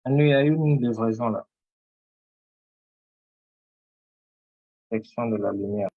Il y a eu une livraison là, section de la lumière.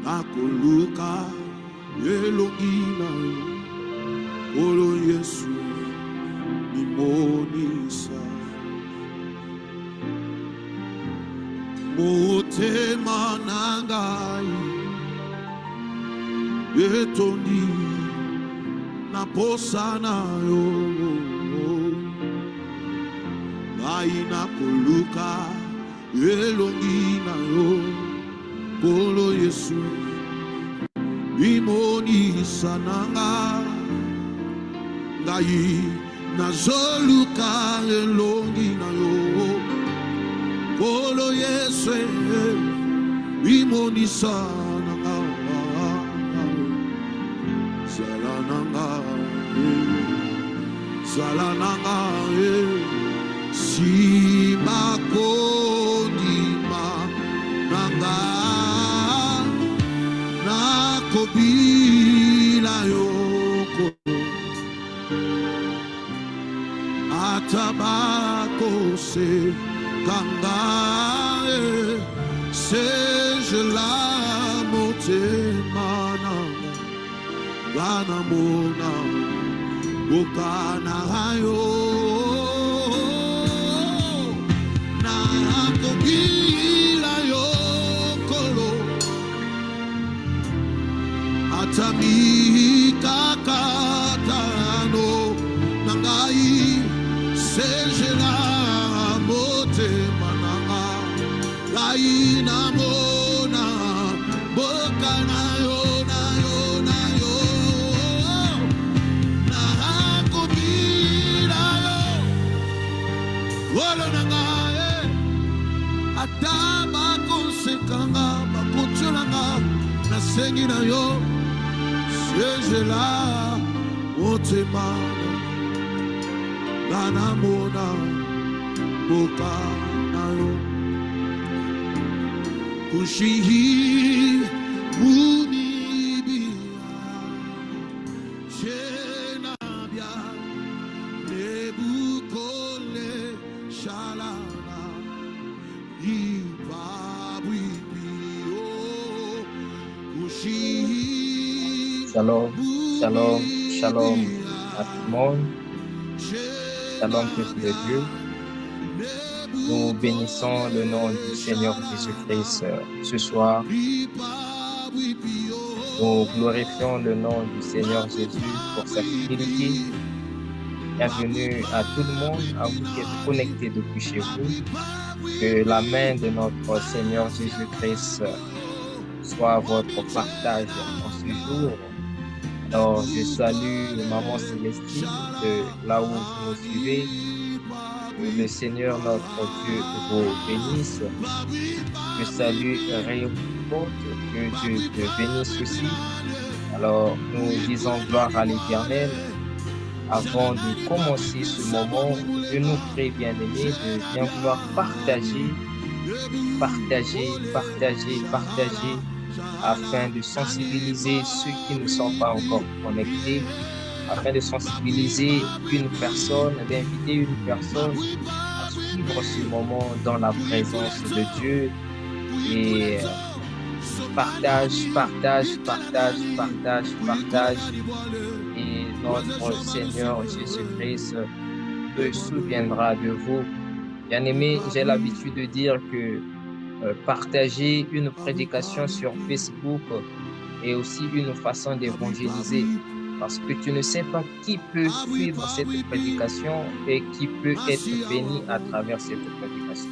Nakuluka elongina olo Yesu nimonisa motema nangai etondi naposana yo ngai nakuluka elongina yo olo Yesu imonisa nanga ngai nazoluka elongi na yo olo Yesu imonisa nanga zala nanga simakondima nanga nakobila yoko atabako se kangae seje la motemana gana mona bukana hayo nakobila yoko atamikakatano nangai sejela motema nanga ngai namona boka nayo nakobila yo wolo nangae ata bakosekanga bakotolanga nasengi na yo sejela motema ganamona boka nayo kushihi munibia shenabia nebukole shalana ibabwibio kushihi. Shalom, shalom, shalom à tout le monde. Shalom, peuple de Dieu. Nous bénissons le nom du Seigneur Jésus-Christ ce soir. Nous glorifions le nom du Seigneur Jésus pour sa fidélité. Bienvenue à tout le monde, à vous qui êtes connectés depuis chez vous. Que la main de notre Seigneur Jésus-Christ soit votre partage en ce jour. Alors, je salue Maman Célestine de là où vous nous suivez. Que le Seigneur, notre Dieu, vous bénisse. Je salue Réhoboth, que Dieu te bénisse aussi. Alors, nous disons gloire à l'Éternel. Avant de commencer ce moment, je nous prie, bien-aimés, de bien vouloir partager, afin de sensibiliser ceux qui ne sont pas encore connectés, afin de sensibiliser une personne, d'inviter une personne à suivre ce moment dans la présence de Dieu, et partage. Et notre Seigneur Jésus-Christ se souviendra de vous. Bien-aimés, j'ai l'habitude de dire que partager une prédication sur Facebook est aussi une façon d'évangéliser. Parce que tu ne sais pas qui peut suivre cette prédication et qui peut être béni à travers cette prédication.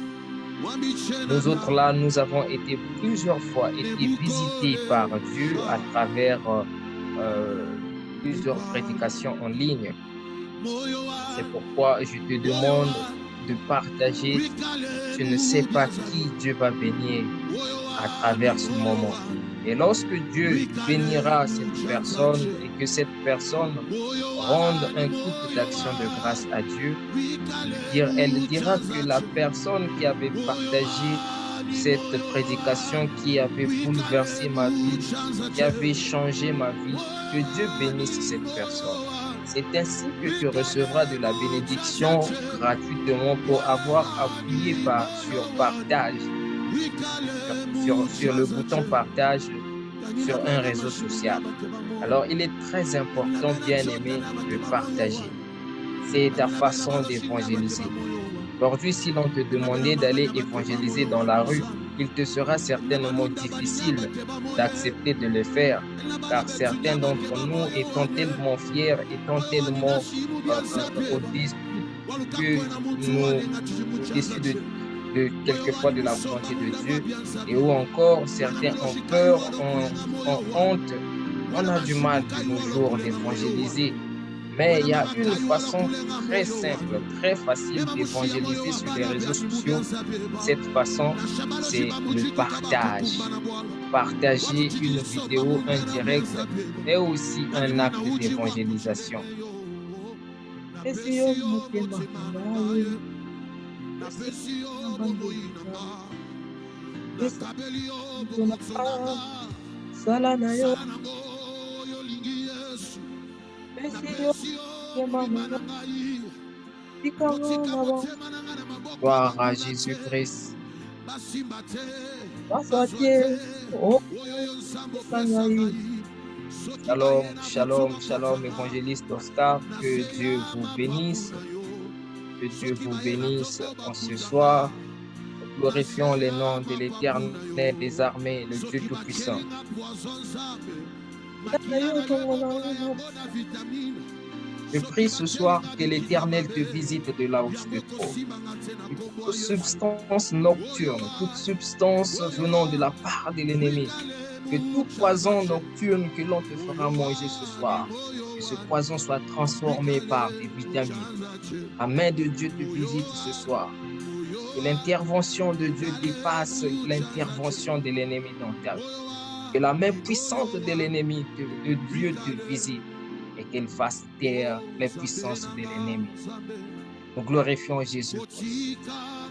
Nous autres là, nous avons été plusieurs fois visités par Dieu à travers plusieurs prédications en ligne. C'est pourquoi je te demande de partager. Tu ne sais pas qui Dieu va bénir à travers ce moment. Et lorsque Dieu bénira cette personne et que cette personne rende un coup d'action de grâce à Dieu, elle dira que la personne qui avait partagé cette prédication, qui avait bouleversé ma vie, qui avait changé ma vie, que Dieu bénisse cette personne. C'est ainsi que tu recevras de la bénédiction gratuitement pour avoir appuyé sur partage, sur le bouton partage sur un réseau social. Alors, il est très important, bien aimé, de partager. C'est ta façon d'évangéliser. Aujourd'hui, si l'on te demandait d'aller évangéliser dans la rue, il te sera certainement difficile d'accepter de le faire, car certains d'entre nous étant tellement fiers, étant tellement au-dessus de quelquefois de la volonté de Dieu, et où encore certains ont peur, ont honte, on a du mal de nos jours d'évangéliser. Mais il y a une façon très simple, très facile d'évangéliser sur les réseaux sociaux. Cette façon, c'est le partage. Partager une vidéo, un direct est aussi un acte d'évangélisation. Gloire à Jésus-Christ. Shalom, shalom, shalom, évangéliste Oscar. Que Dieu vous bénisse. Que Dieu vous bénisse en ce soir. Glorifions les noms de l'Éternel des armées, le Dieu Tout-Puissant. Je prie ce soir que l'Éternel te visite de là où tu te trouves. Toute substance nocturne, toute substance venant de la part de l'ennemi, que tout poison nocturne que l'on te fera manger ce soir, que ce poison soit transformé par des vitamines. La main de Dieu te visite ce soir. Que l'intervention de Dieu dépasse l'intervention de l'ennemi dans ta vie. Que la main puissante de l'ennemi, de Dieu te visite et qu'elle fasse taire les puissances de l'ennemi. Nous glorifions Jésus.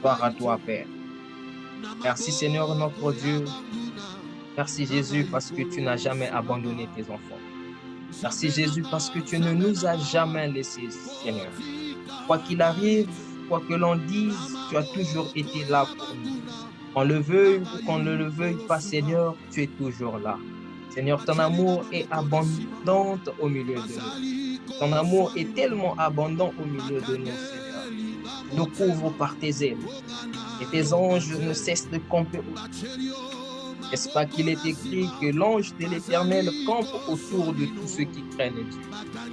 Gloire à toi, Père. Merci Seigneur notre Dieu. Merci Jésus parce que tu n'as jamais abandonné tes enfants. Merci Jésus parce que tu ne nous as jamais laissés, Seigneur. Quoi qu'il arrive, quoi que l'on dise, tu as toujours été là pour nous. Qu'on le veuille ou qu'on ne le veuille pas, Seigneur, tu es toujours là. Seigneur, ton amour est abondant au milieu de nous. Ton amour est tellement abondant au milieu de nous, Seigneur. Nous couvre par tes ailes. Et tes anges ne cessent de camper. N'est-ce pas qu'il est écrit que l'ange de l'Éternel campe autour de tous ceux qui craignent Dieu?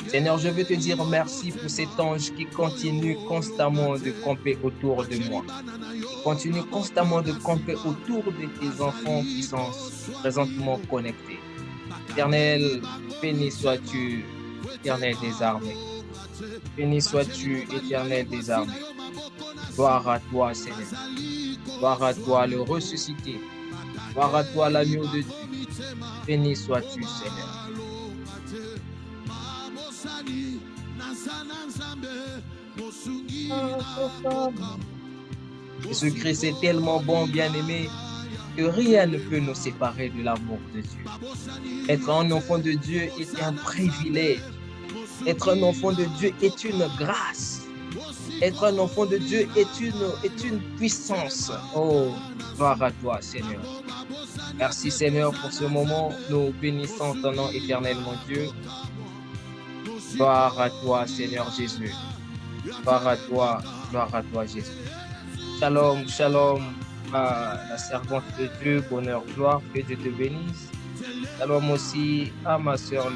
Seigneur, je veux te dire merci pour cet ange qui continue constamment de camper autour de moi. Qui continue constamment de camper autour de tes enfants qui sont présentement connectés. Éternel, béni sois-tu, Éternel des armées. Béni sois-tu, Éternel des armées. Gloire à toi, Seigneur. Gloire à toi, le ressuscité. Gloire à toi, l'agneau de Dieu. Béni sois-tu, Seigneur. Jésus-Christ est tellement bon, bien-aimé, que rien ne peut nous séparer de l'amour de Dieu. Être un enfant de Dieu est un privilège. Être un enfant de Dieu est une grâce. Être un enfant de Dieu est une puissance. Oh, gloire à toi, Seigneur. Merci, Seigneur, pour ce moment. Nous bénissons ton nom éternel, mon Dieu. Gloire à toi, Seigneur Jésus. Gloire à toi, Jésus. Shalom, shalom à la servante de Dieu, bonheur, gloire, que Dieu te bénisse. Shalom aussi à ma sœur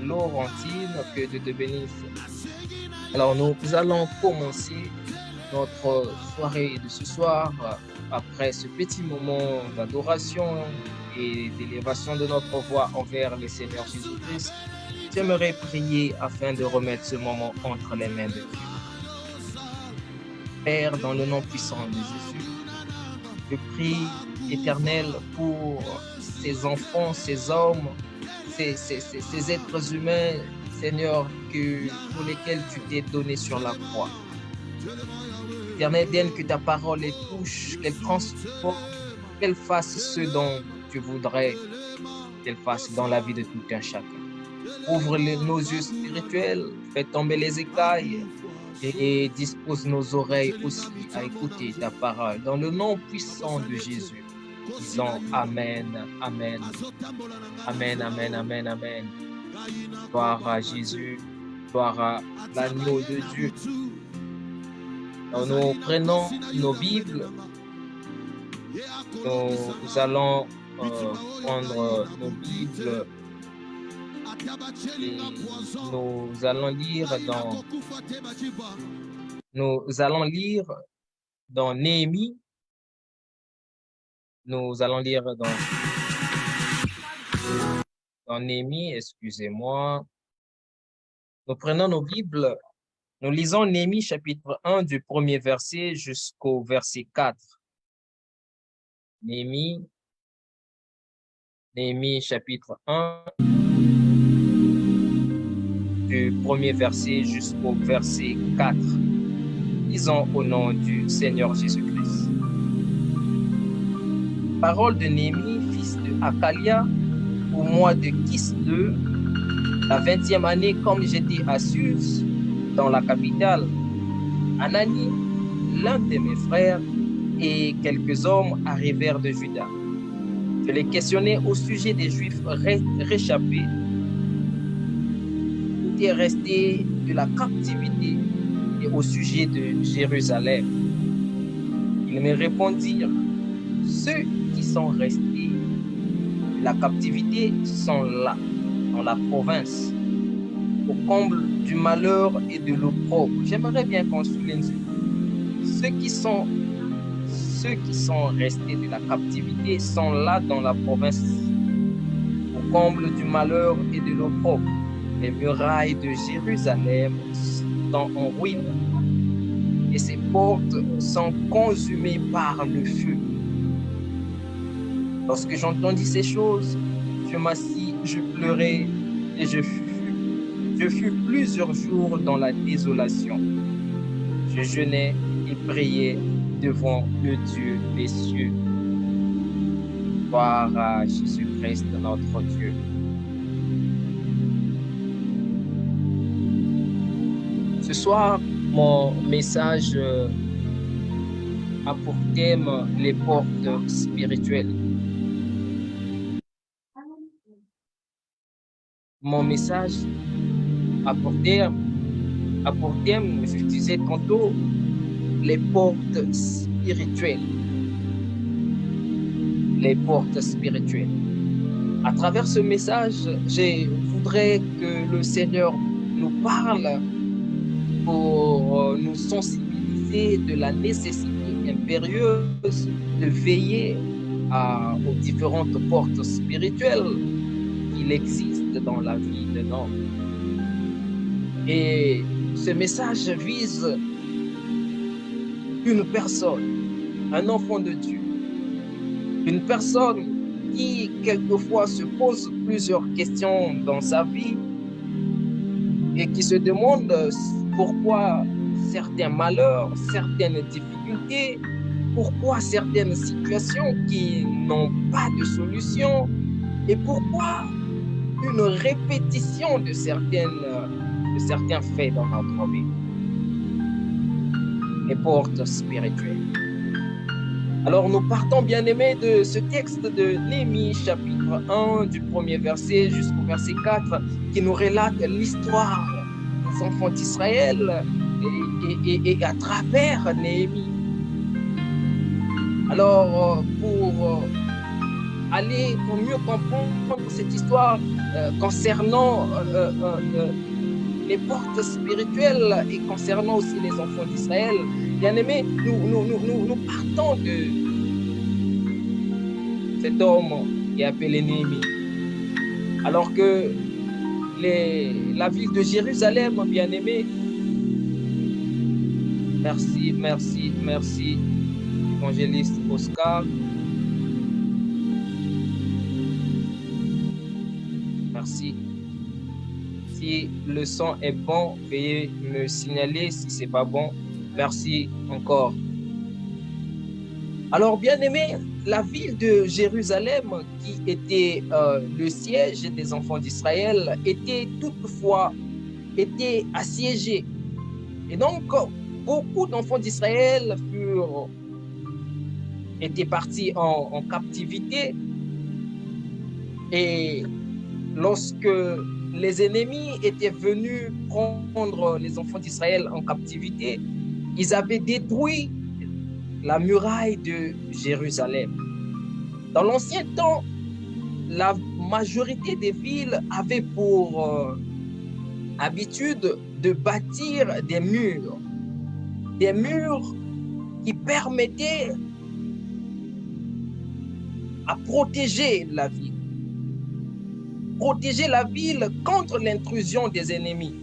Laurentine, que Dieu te bénisse. Alors, nous allons commencer notre soirée de ce soir après ce petit moment d'adoration et d'élévation de notre voix envers le Seigneur Jésus-Christ. J'aimerais prier afin de remettre ce moment entre les mains de Dieu. Père, dans le nom puissant de Jésus, je prie, Éternel, pour ces enfants, ces hommes, ces êtres humains, Seigneur, pour lesquels tu t'es donné sur la croix. Éternel, vienne que ta parole les touche, qu'elle transforme, qu'elle fasse ce dont tu voudrais qu'elle fasse dans la vie de tout un chacun. Ouvre nos yeux spirituels, fais tomber les écailles et dispose nos oreilles aussi à écouter ta parole. Dans le nom puissant de Jésus, disons Amen, Amen, Amen, Amen, Amen, Amen. Gloire à Jésus, gloire à l'agneau de Dieu. Alors, nous prenons nos Bibles, nous allons prendre nos Bibles et nous allons lire dans Néhémie. Nous allons lire dans Néhémie, excusez-moi. Nous prenons nos Bibles, nous lisons Néhémie chapitre 1 du premier verset jusqu'au verset 4. Néhémie chapitre 1 du premier verset jusqu'au verset 4. Lisons au nom du Seigneur Jésus-Christ. Parole de Néhémie, fils de Hakalia, au mois de Kislev, la 20e année, comme j'étais à Suse, dans la capitale. Anani, l'un de mes frères, et quelques hommes arrivèrent de Juda. Je les questionnais au sujet des Juifs réchappés qui étaient restés de la captivité et au sujet de Jérusalem. Ils me répondirent, ceux qui sont restés de la captivité sont là, dans la province, au comble du malheur et de l'opprobre. J'aimerais bien qu'on souligne ceux qui sont restés de la captivité sont là dans la province, au comble du malheur et de l'opprobre. Les murailles de Jérusalem sont en ruine et ses portes sont consumées par le feu. Lorsque j'entendis ces choses, je m'assis, je pleurais et je fus plusieurs jours dans la désolation. Je jeûnais et priais devant le Dieu des cieux. Gloire à Jésus-Christ, notre Dieu. Ce soir, mon message a pour thème les portes spirituelles. Mon message a pour thème, je disais tantôt, les portes spirituelles. Les portes spirituelles. À travers ce message, je voudrais que le Seigneur nous parle pour nous sensibiliser de la nécessité impérieuse de veiller aux différentes portes spirituelles qu'il existe dans la vie de l'homme. Et ce message vise une personne, un enfant de Dieu, une personne qui quelquefois se pose plusieurs questions dans sa vie et qui se demande pourquoi certains malheurs, certaines difficultés, pourquoi certaines situations qui n'ont pas de solution et pourquoi une répétition de certains faits dans notre vie. les portes spirituelles. Alors nous partons, bien-aimés, de ce texte de Néhémie, chapitre 1, du premier verset jusqu'au verset 4, qui nous relate l'histoire des enfants d'Israël et à travers Néhémie. Alors, pour mieux comprendre cette histoire concernant les portes spirituelles et concernant aussi les enfants d'Israël, bien-aimés, nous partons de cet homme qui est appelé Néhémie. Alors que la ville de Jérusalem, bien-aimés, merci, évangéliste Oscar. Merci. Si le son est bon, veuillez me signaler. Si c'est pas bon, merci encore. Alors, bien-aimés, la ville de Jérusalem, qui était le siège des enfants d'Israël, était toutefois assiégée. Et donc, beaucoup d'enfants d'Israël étaient partis en captivité. Et lorsque les ennemis étaient venus prendre les enfants d'Israël en captivité, ils avaient détruit la muraille de Jérusalem. Dans l'ancien temps, la majorité des villes avaient pour habitude de bâtir des murs qui permettaient à protéger la ville. Protéger la ville contre l'intrusion des ennemis.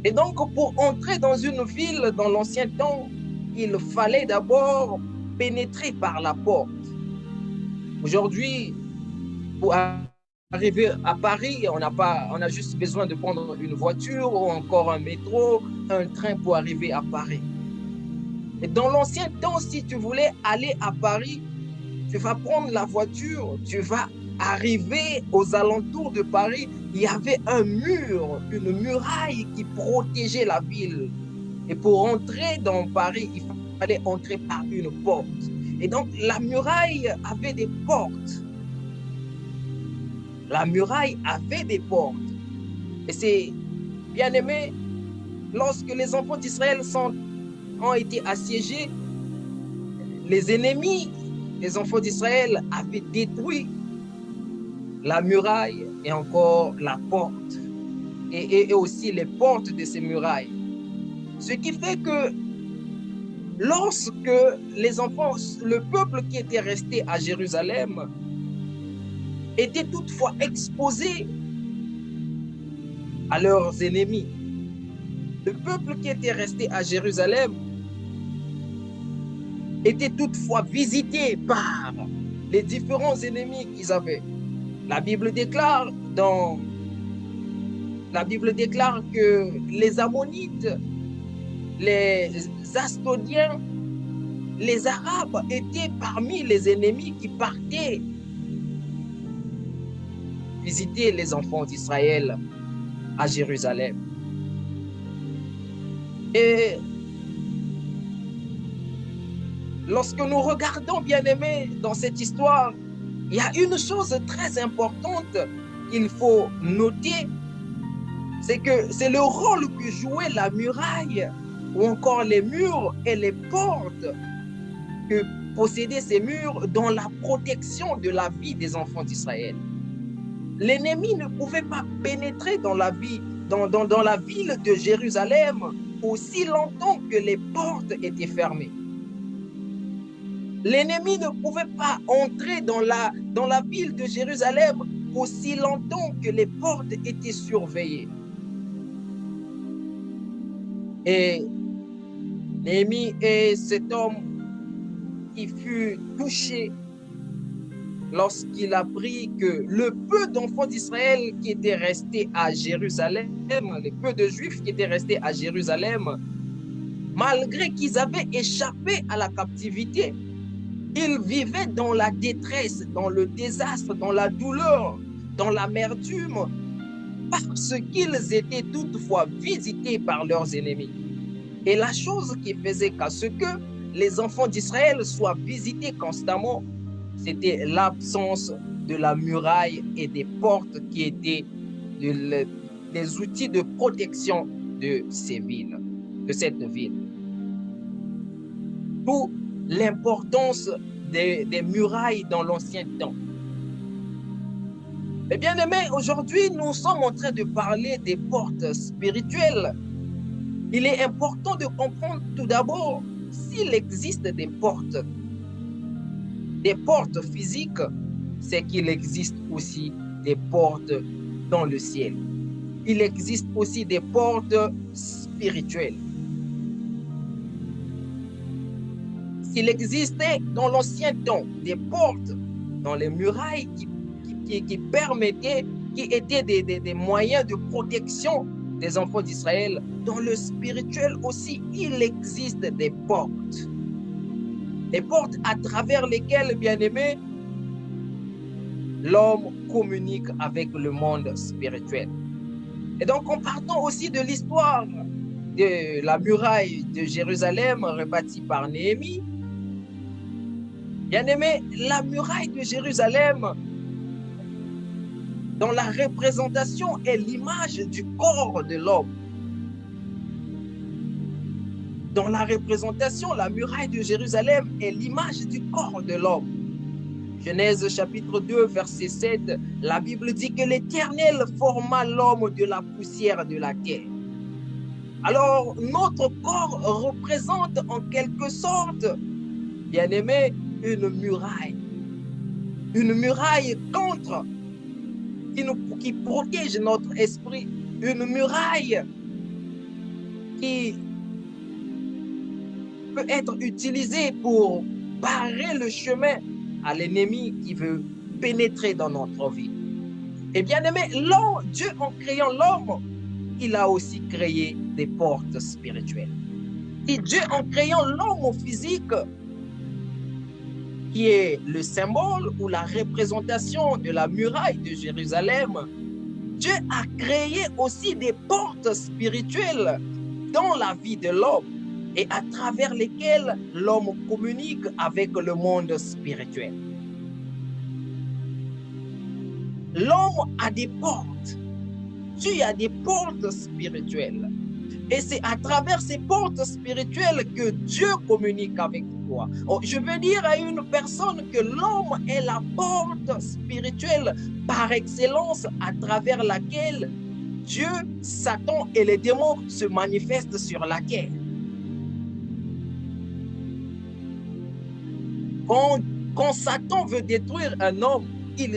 Et donc, pour entrer dans une ville dans l'ancien temps, il fallait d'abord pénétrer par la porte. Aujourd'hui, pour arriver à Paris, on a juste besoin de prendre une voiture ou encore un métro, un train pour arriver à Paris. Et dans l'ancien temps, si tu voulais aller à Paris, tu vas prendre la voiture, tu vas arriver aux alentours de Paris, il y avait un mur, une muraille qui protégeait la ville. Et pour entrer dans Paris, il fallait entrer par une porte. Et donc, la muraille avait des portes. La muraille avait des portes. Et c'est, bien aimé, lorsque les enfants d'Israël ont été assiégés, les ennemis des enfants d'Israël avaient détruit la muraille et encore la porte, et aussi les portes de ces murailles. Ce qui fait que lorsque les enfants, le peuple qui était resté à Jérusalem, était toutefois exposé à leurs ennemis, le peuple qui était resté à Jérusalem était toutefois visité par les différents ennemis qu'ils avaient. La Bible déclare que les Ammonites, les Asdodiens, les Arabes étaient parmi les ennemis qui partaient visiter les enfants d'Israël à Jérusalem. Et lorsque nous regardons, bien-aimés, dans cette histoire, il y a une chose très importante qu'il faut noter, c'est que c'est le rôle que jouait la muraille ou encore les murs et les portes que possédaient ces murs dans la protection de la vie des enfants d'Israël. L'ennemi ne pouvait pas pénétrer dans la ville de Jérusalem aussi longtemps que les portes étaient fermées. L'ennemi ne pouvait pas entrer dans la ville de Jérusalem aussi longtemps que les portes étaient surveillées. Et Néhémie est cet homme qui fut touché lorsqu'il apprit que le peu d'enfants d'Israël qui étaient restés à Jérusalem, les peu de Juifs qui étaient restés à Jérusalem, malgré qu'ils avaient échappé à la captivité, ils vivaient dans la détresse, dans le désastre, dans la douleur, dans l'amertume, parce qu'ils étaient toutefois visités par leurs ennemis. Et la chose qui faisait qu'à ce que les enfants d'Israël soient visités constamment, c'était l'absence de la muraille et des portes qui étaient des outils de protection de ces villes, de cette ville. D'où l'importance des murailles dans l'ancien temps. Eh bien aimés, aujourd'hui, nous sommes en train de parler des portes spirituelles. Il est important de comprendre tout d'abord s'il existe des portes physiques, c'est qu'il existe aussi des portes dans le ciel. Il existe aussi des portes spirituelles. S'il existait dans l'ancien temps des portes dans les murailles qui permettaient, qui étaient des moyens de protection des enfants d'Israël, dans le spirituel aussi, il existe des portes. Des portes à travers lesquelles, bien-aimés, l'homme communique avec le monde spirituel. Et donc, en partant aussi de l'histoire de la muraille de Jérusalem rebâtie par Néhémie, bien-aimés, la muraille de Jérusalem, dans la représentation, est l'image du corps de l'homme. Dans la représentation, la muraille de Jérusalem est l'image du corps de l'homme. Genèse chapitre 2, verset 7, la Bible dit que l'Éternel forma l'homme de la poussière de la terre. Alors, notre corps représente en quelque sorte, bien-aimé, une muraille contre, qui protège notre esprit, une muraille qui peut être utilisée pour barrer le chemin à l'ennemi qui veut pénétrer dans notre vie. Et bien aimé, Dieu en créant l'homme, il a aussi créé des portes spirituelles. Et Dieu en créant l'homme physique, qui est le symbole ou la représentation de la muraille de Jérusalem, Dieu a créé aussi des portes spirituelles dans la vie de l'homme et à travers lesquelles l'homme communique avec le monde spirituel. L'homme a des portes. Dieu a des portes spirituelles. Et c'est à travers ces portes spirituelles que Dieu communique avec toi. Je veux dire à une personne que l'homme est la porte spirituelle par excellence à travers laquelle Dieu, Satan et les démons se manifestent sur la terre. Quand Satan veut détruire un homme, il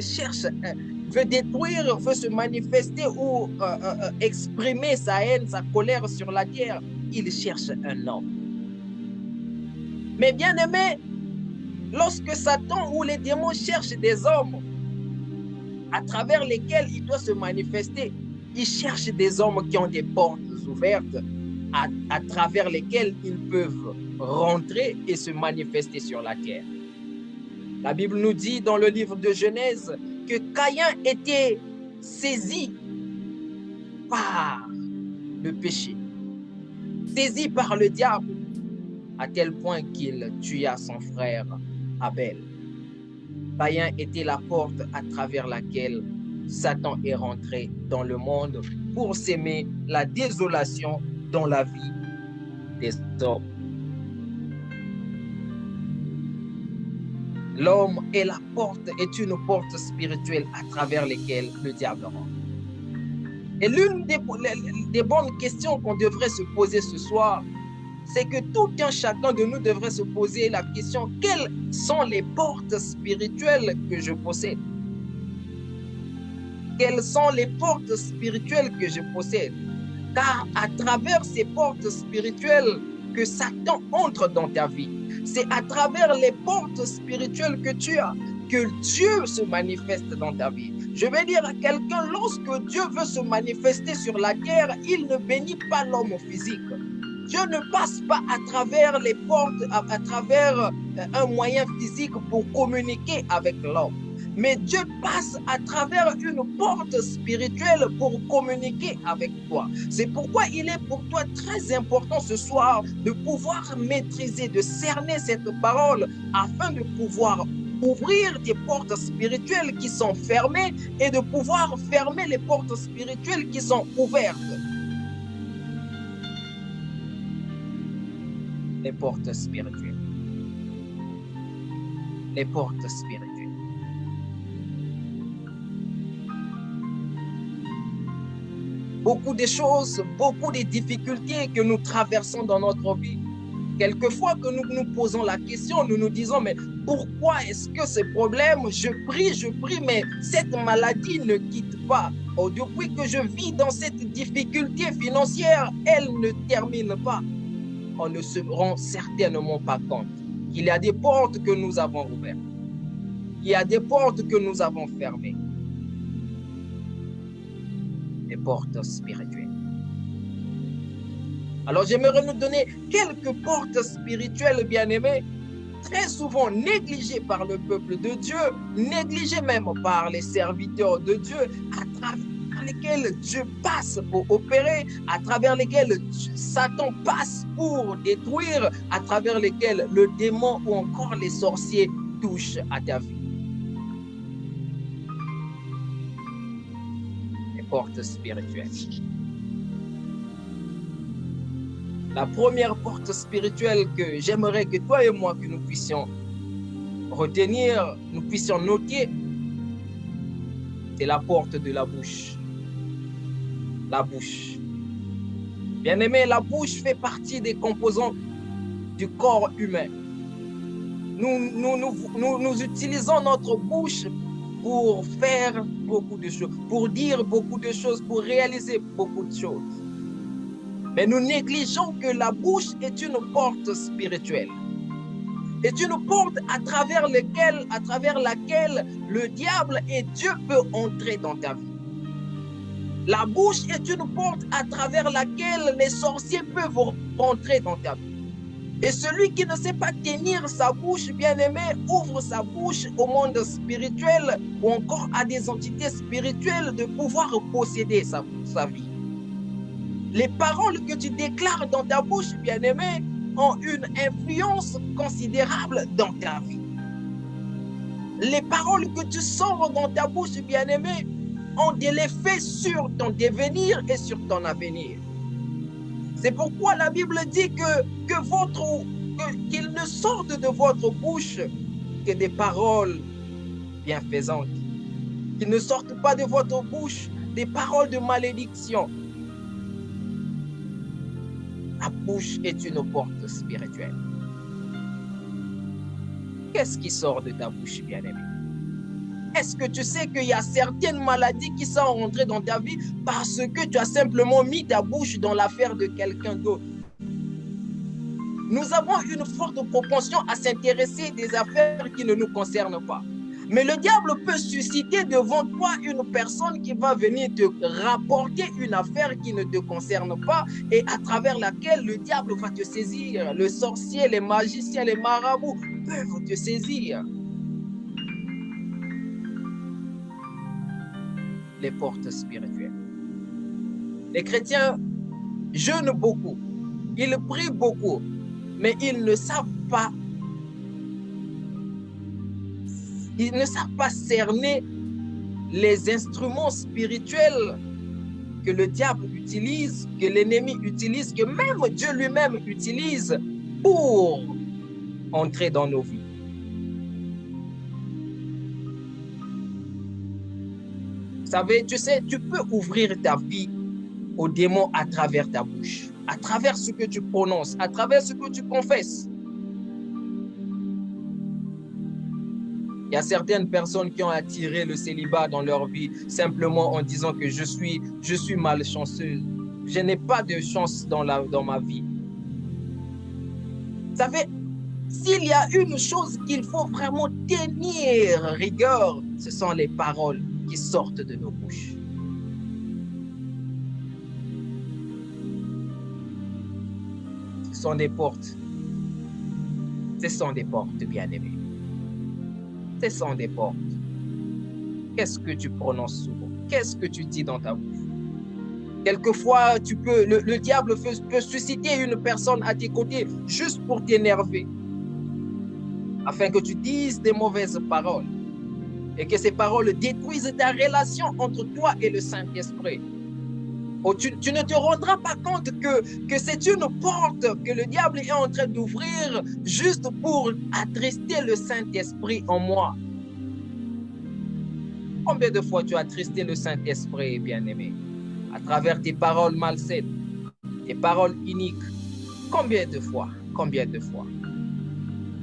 veut détruire, veut se manifester ou exprimer sa haine, sa colère sur la terre, il cherche un homme. Mais bien aimé, lorsque Satan ou les démons cherchent des hommes à travers lesquels il doit se manifester, ils cherchent des hommes qui ont des portes ouvertes à travers lesquelles ils peuvent rentrer et se manifester sur la terre. La Bible nous dit dans le livre de Genèse que Caïn était saisi par le péché, saisi par le diable, à tel point qu'il tua son frère Abel. Caïn était la porte à travers laquelle Satan est rentré dans le monde pour s'aimer la désolation dans la vie des hommes. L'homme est la porte, est une porte spirituelle à travers lesquelles le diable rentre. Et l'une des bonnes questions qu'on devrait se poser ce soir, c'est que tout un chacun de nous devrait se poser la question: quelles sont les portes spirituelles que je possède? Quelles sont les portes spirituelles que je possède? Car à travers ces portes spirituelles que Satan entre dans ta vie, c'est à travers les portes spirituelles que tu as que Dieu se manifeste dans ta vie. Je vais dire à quelqu'un, lorsque Dieu veut se manifester sur la terre, il ne bénit pas l'homme physique. Dieu ne passe pas à travers les portes, à travers un moyen physique pour communiquer avec l'homme. Mais Dieu passe à travers une porte spirituelle pour communiquer avec toi. C'est pourquoi il est pour toi très important ce soir de pouvoir maîtriser, de cerner cette parole afin de pouvoir ouvrir des portes spirituelles qui sont fermées et de pouvoir fermer les portes spirituelles qui sont ouvertes. Les portes spirituelles. Les portes spirituelles. Beaucoup de choses, beaucoup de difficultés que nous traversons dans notre vie. Quelquefois que nous nous posons la question, nous nous disons, mais pourquoi est-ce que ce problème, je prie, mais cette maladie ne quitte pas. Oh, depuis que je vis dans cette difficulté financière, elle ne termine pas. On ne se rend certainement pas compte qu'il y a des portes que nous avons ouvertes. Il y a des portes que nous avons fermées. Des portes spirituelles. Alors j'aimerais nous donner quelques portes spirituelles, bien-aimés, très souvent négligées par le peuple de Dieu, négligées même par les serviteurs de Dieu, à travers lesquelles Dieu passe pour opérer, à travers lesquelles Satan passe pour détruire, à travers lesquelles le démon ou encore les sorciers touchent à ta vie. Les portes spirituelles. La première porte spirituelle que j'aimerais que toi et moi, que nous puissions retenir, nous puissions noter, c'est la porte de la bouche. La bouche. Bien-aimé, la bouche fait partie des composants du corps humain. Nous utilisons notre bouche pour faire beaucoup de choses, pour dire beaucoup de choses, pour réaliser beaucoup de choses. Mais nous négligeons que la bouche est une porte spirituelle. Est une porte à travers laquelle le diable et Dieu peuvent entrer dans ta vie. La bouche est une porte à travers laquelle les sorciers peuvent rentrer dans ta vie. Et celui qui ne sait pas tenir sa bouche, bien-aimé, ouvre sa bouche au monde spirituel ou encore à des entités spirituelles de pouvoir posséder sa vie. Les paroles que tu déclares dans ta bouche, bien-aimé, ont une influence considérable dans ta vie. Les paroles que tu sors dans ta bouche, bien-aimé, ont de l'effet sur ton devenir et sur ton avenir. C'est pourquoi la Bible dit qu'il ne sorte de votre bouche que des paroles bienfaisantes. Qu'il ne sorte pas de votre bouche des paroles de malédiction. La bouche est une porte spirituelle. Qu'est-ce qui sort de ta bouche, bien-aimé? Est-ce que tu sais qu'il y a certaines maladies qui sont rentrées dans ta vie parce que tu as simplement mis ta bouche dans l'affaire de quelqu'un d'autre? Nous avons une forte propension à s'intéresser des affaires qui ne nous concernent pas. Mais le diable peut susciter devant toi une personne qui va venir te rapporter une affaire qui ne te concerne pas et à travers laquelle le diable va te saisir. Le sorcier, les magiciens, les marabouts peuvent te saisir. Les portes spirituelles. Les chrétiens jeûnent beaucoup, ils prient beaucoup, mais ils ne savent pas cerner les instruments spirituels que le diable utilise, que l'ennemi utilise, que même Dieu lui-même utilise pour entrer dans nos vies. Vous savez, tu peux ouvrir ta vie aux démons à travers ta bouche, à travers ce que tu prononces, à travers ce que tu confesses. Il y a certaines personnes qui ont attiré le célibat dans leur vie simplement en disant que je suis malchanceuse. Je n'ai pas de chance dans ma vie. Vous savez, s'il y a une chose qu'il faut vraiment tenir rigueur, ce sont les paroles qui sortent de nos bouches. Ce sont des portes. Ce sont des portes, bien-aimés. Ce sont des portes. Qu'est-ce que tu prononces souvent? Qu'est-ce que tu dis dans ta bouche? Quelquefois, le diable peut susciter une personne à tes côtés juste pour t'énerver, afin que tu dises des mauvaises paroles et que ces paroles détruisent ta relation entre toi et le Saint-Esprit. Oh, tu ne te rendras pas compte que c'est une porte que le diable est en train d'ouvrir juste pour attrister le Saint-Esprit en moi. Combien de fois tu as attristé le Saint-Esprit, bien-aimé, à travers tes paroles malsaines, tes paroles iniques? Combien de fois? Combien de fois?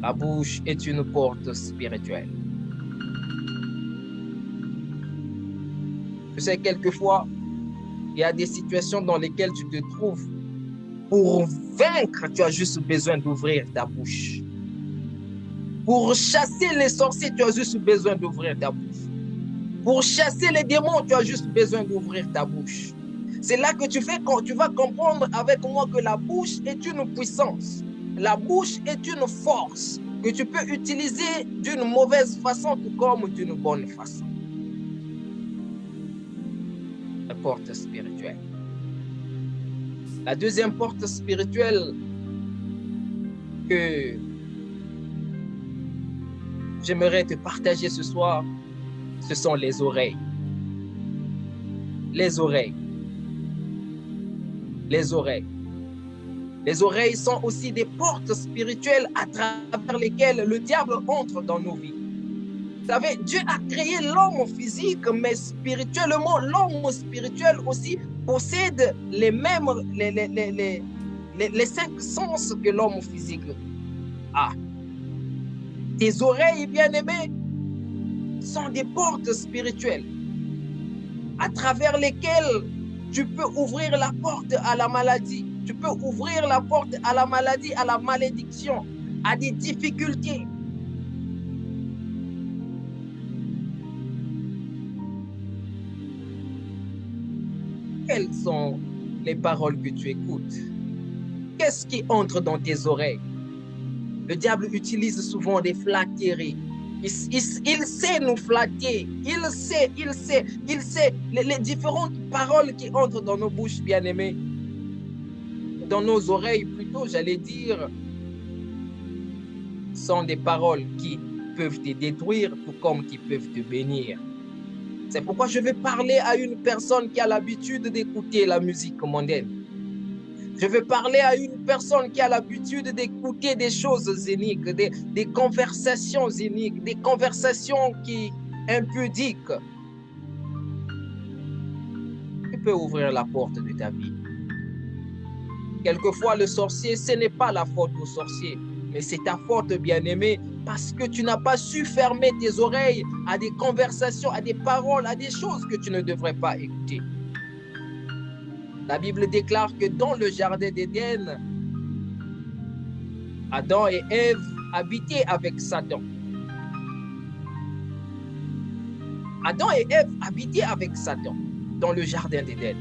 La bouche est une porte spirituelle. Tu sais, quelquefois, il y a des situations dans lesquelles tu te trouves. Pour vaincre, tu as juste besoin d'ouvrir ta bouche. Pour chasser les sorciers, tu as juste besoin d'ouvrir ta bouche. Pour chasser les démons, tu as juste besoin d'ouvrir ta bouche. C'est là que tu vas comprendre avec moi que la bouche est une puissance. La bouche est une force que tu peux utiliser d'une mauvaise façon tout comme d'une bonne façon. La porte spirituelle. La deuxième porte spirituelle que j'aimerais te partager ce soir, ce sont les oreilles. Les oreilles. Les oreilles. Les oreilles sont aussi des portes spirituelles à travers lesquelles le diable entre dans nos vies. Vous savez, Dieu a créé l'homme physique, mais spirituellement, l'homme spirituel aussi possède les mêmes, les 5 sens que l'homme physique a. Tes oreilles, bien-aimées, sont des portes spirituelles à travers lesquelles tu peux ouvrir la porte à la maladie. Tu peux ouvrir la porte à la maladie, à la malédiction, à des difficultés. Quelles sont les paroles que tu écoutes? Qu'est-ce qui entre dans tes oreilles? Le diable utilise souvent des flatteries. Il sait nous flatter. Il sait les différentes paroles qui entrent dans nos bouches, bien-aimés. Dans nos oreilles, plutôt, j'allais dire, sont des paroles qui peuvent te détruire, tout comme qui peuvent te bénir. C'est pourquoi je vais parler à une personne qui a l'habitude d'écouter la musique mondaine. Je vais parler à une personne qui a l'habitude d'écouter des choses iniques, des conversations iniques, des conversations impudiques. Tu peux ouvrir la porte de ta vie. Quelquefois, le sorcier, ce n'est pas la faute au sorcier, mais c'est ta faute, bien-aimé, parce que tu n'as pas su fermer tes oreilles à des conversations, à des paroles, à des choses que tu ne devrais pas écouter. La Bible déclare que dans le jardin d'Éden, Adam et Ève habitaient avec Satan. Adam et Ève habitaient avec Satan dans le jardin d'Éden.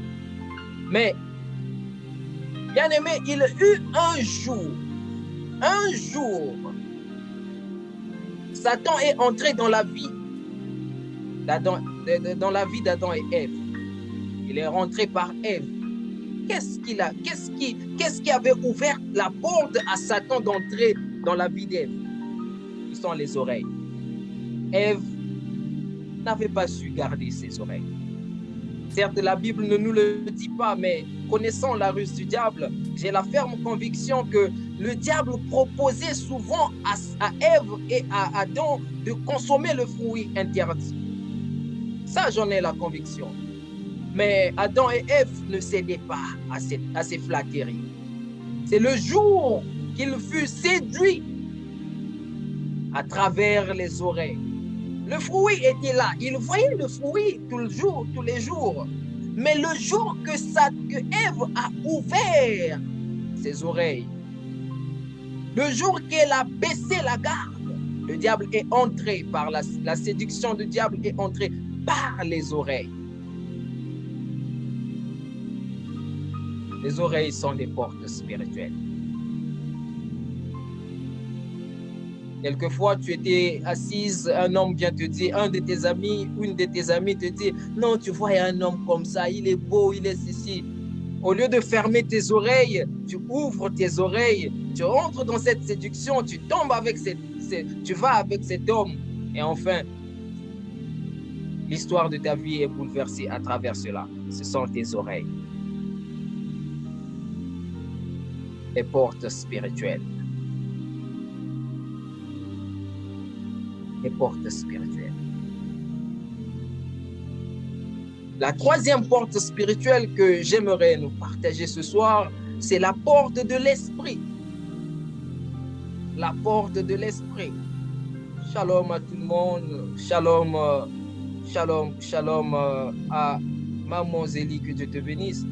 Mais, bien-aimé, il y a eu un jour, Satan est entré dans la vie d'Adam et Ève. Il est rentré par Ève. Qu'est-ce qui avait ouvert la porte à Satan d'entrer dans la vie d'Ève? Ce sont les oreilles. Ève n'avait pas su garder ses oreilles. Certes, la Bible ne nous le dit pas, mais connaissant la ruse du diable, j'ai la ferme conviction que le diable proposait souvent à Ève et à Adam de consommer le fruit interdit. Ça, j'en ai la conviction. Mais Adam et Ève ne cédaient pas à ces flatteries. C'est le jour qu'il fut séduit à travers les oreilles. Le fruit était là. Il voyait le fruit tous les jours. Mais le jour que Ève a ouvert ses oreilles, le jour qu'elle a baissé la garde, le diable est entré par la séduction du diable est entrée par les oreilles. Les oreilles sont des portes spirituelles. Quelquefois, tu étais assise, un homme vient te dire, un de tes amis, une de tes amies te dit, non, tu vois, il y a un homme comme ça, il est beau, il est ceci. Au lieu de fermer tes oreilles, tu ouvres tes oreilles, tu entres dans cette séduction, tu tombes avec tu vas avec cet homme. Et enfin, l'histoire de ta vie est bouleversée à travers cela. Ce sont tes oreilles. Les portes spirituelles. Les portes spirituelles. La troisième porte spirituelle que j'aimerais nous partager ce soir, c'est la porte de l'esprit. La porte de l'esprit. Shalom à tout le monde. Shalom, shalom, shalom à Maman Zélie, que Dieu te bénisse.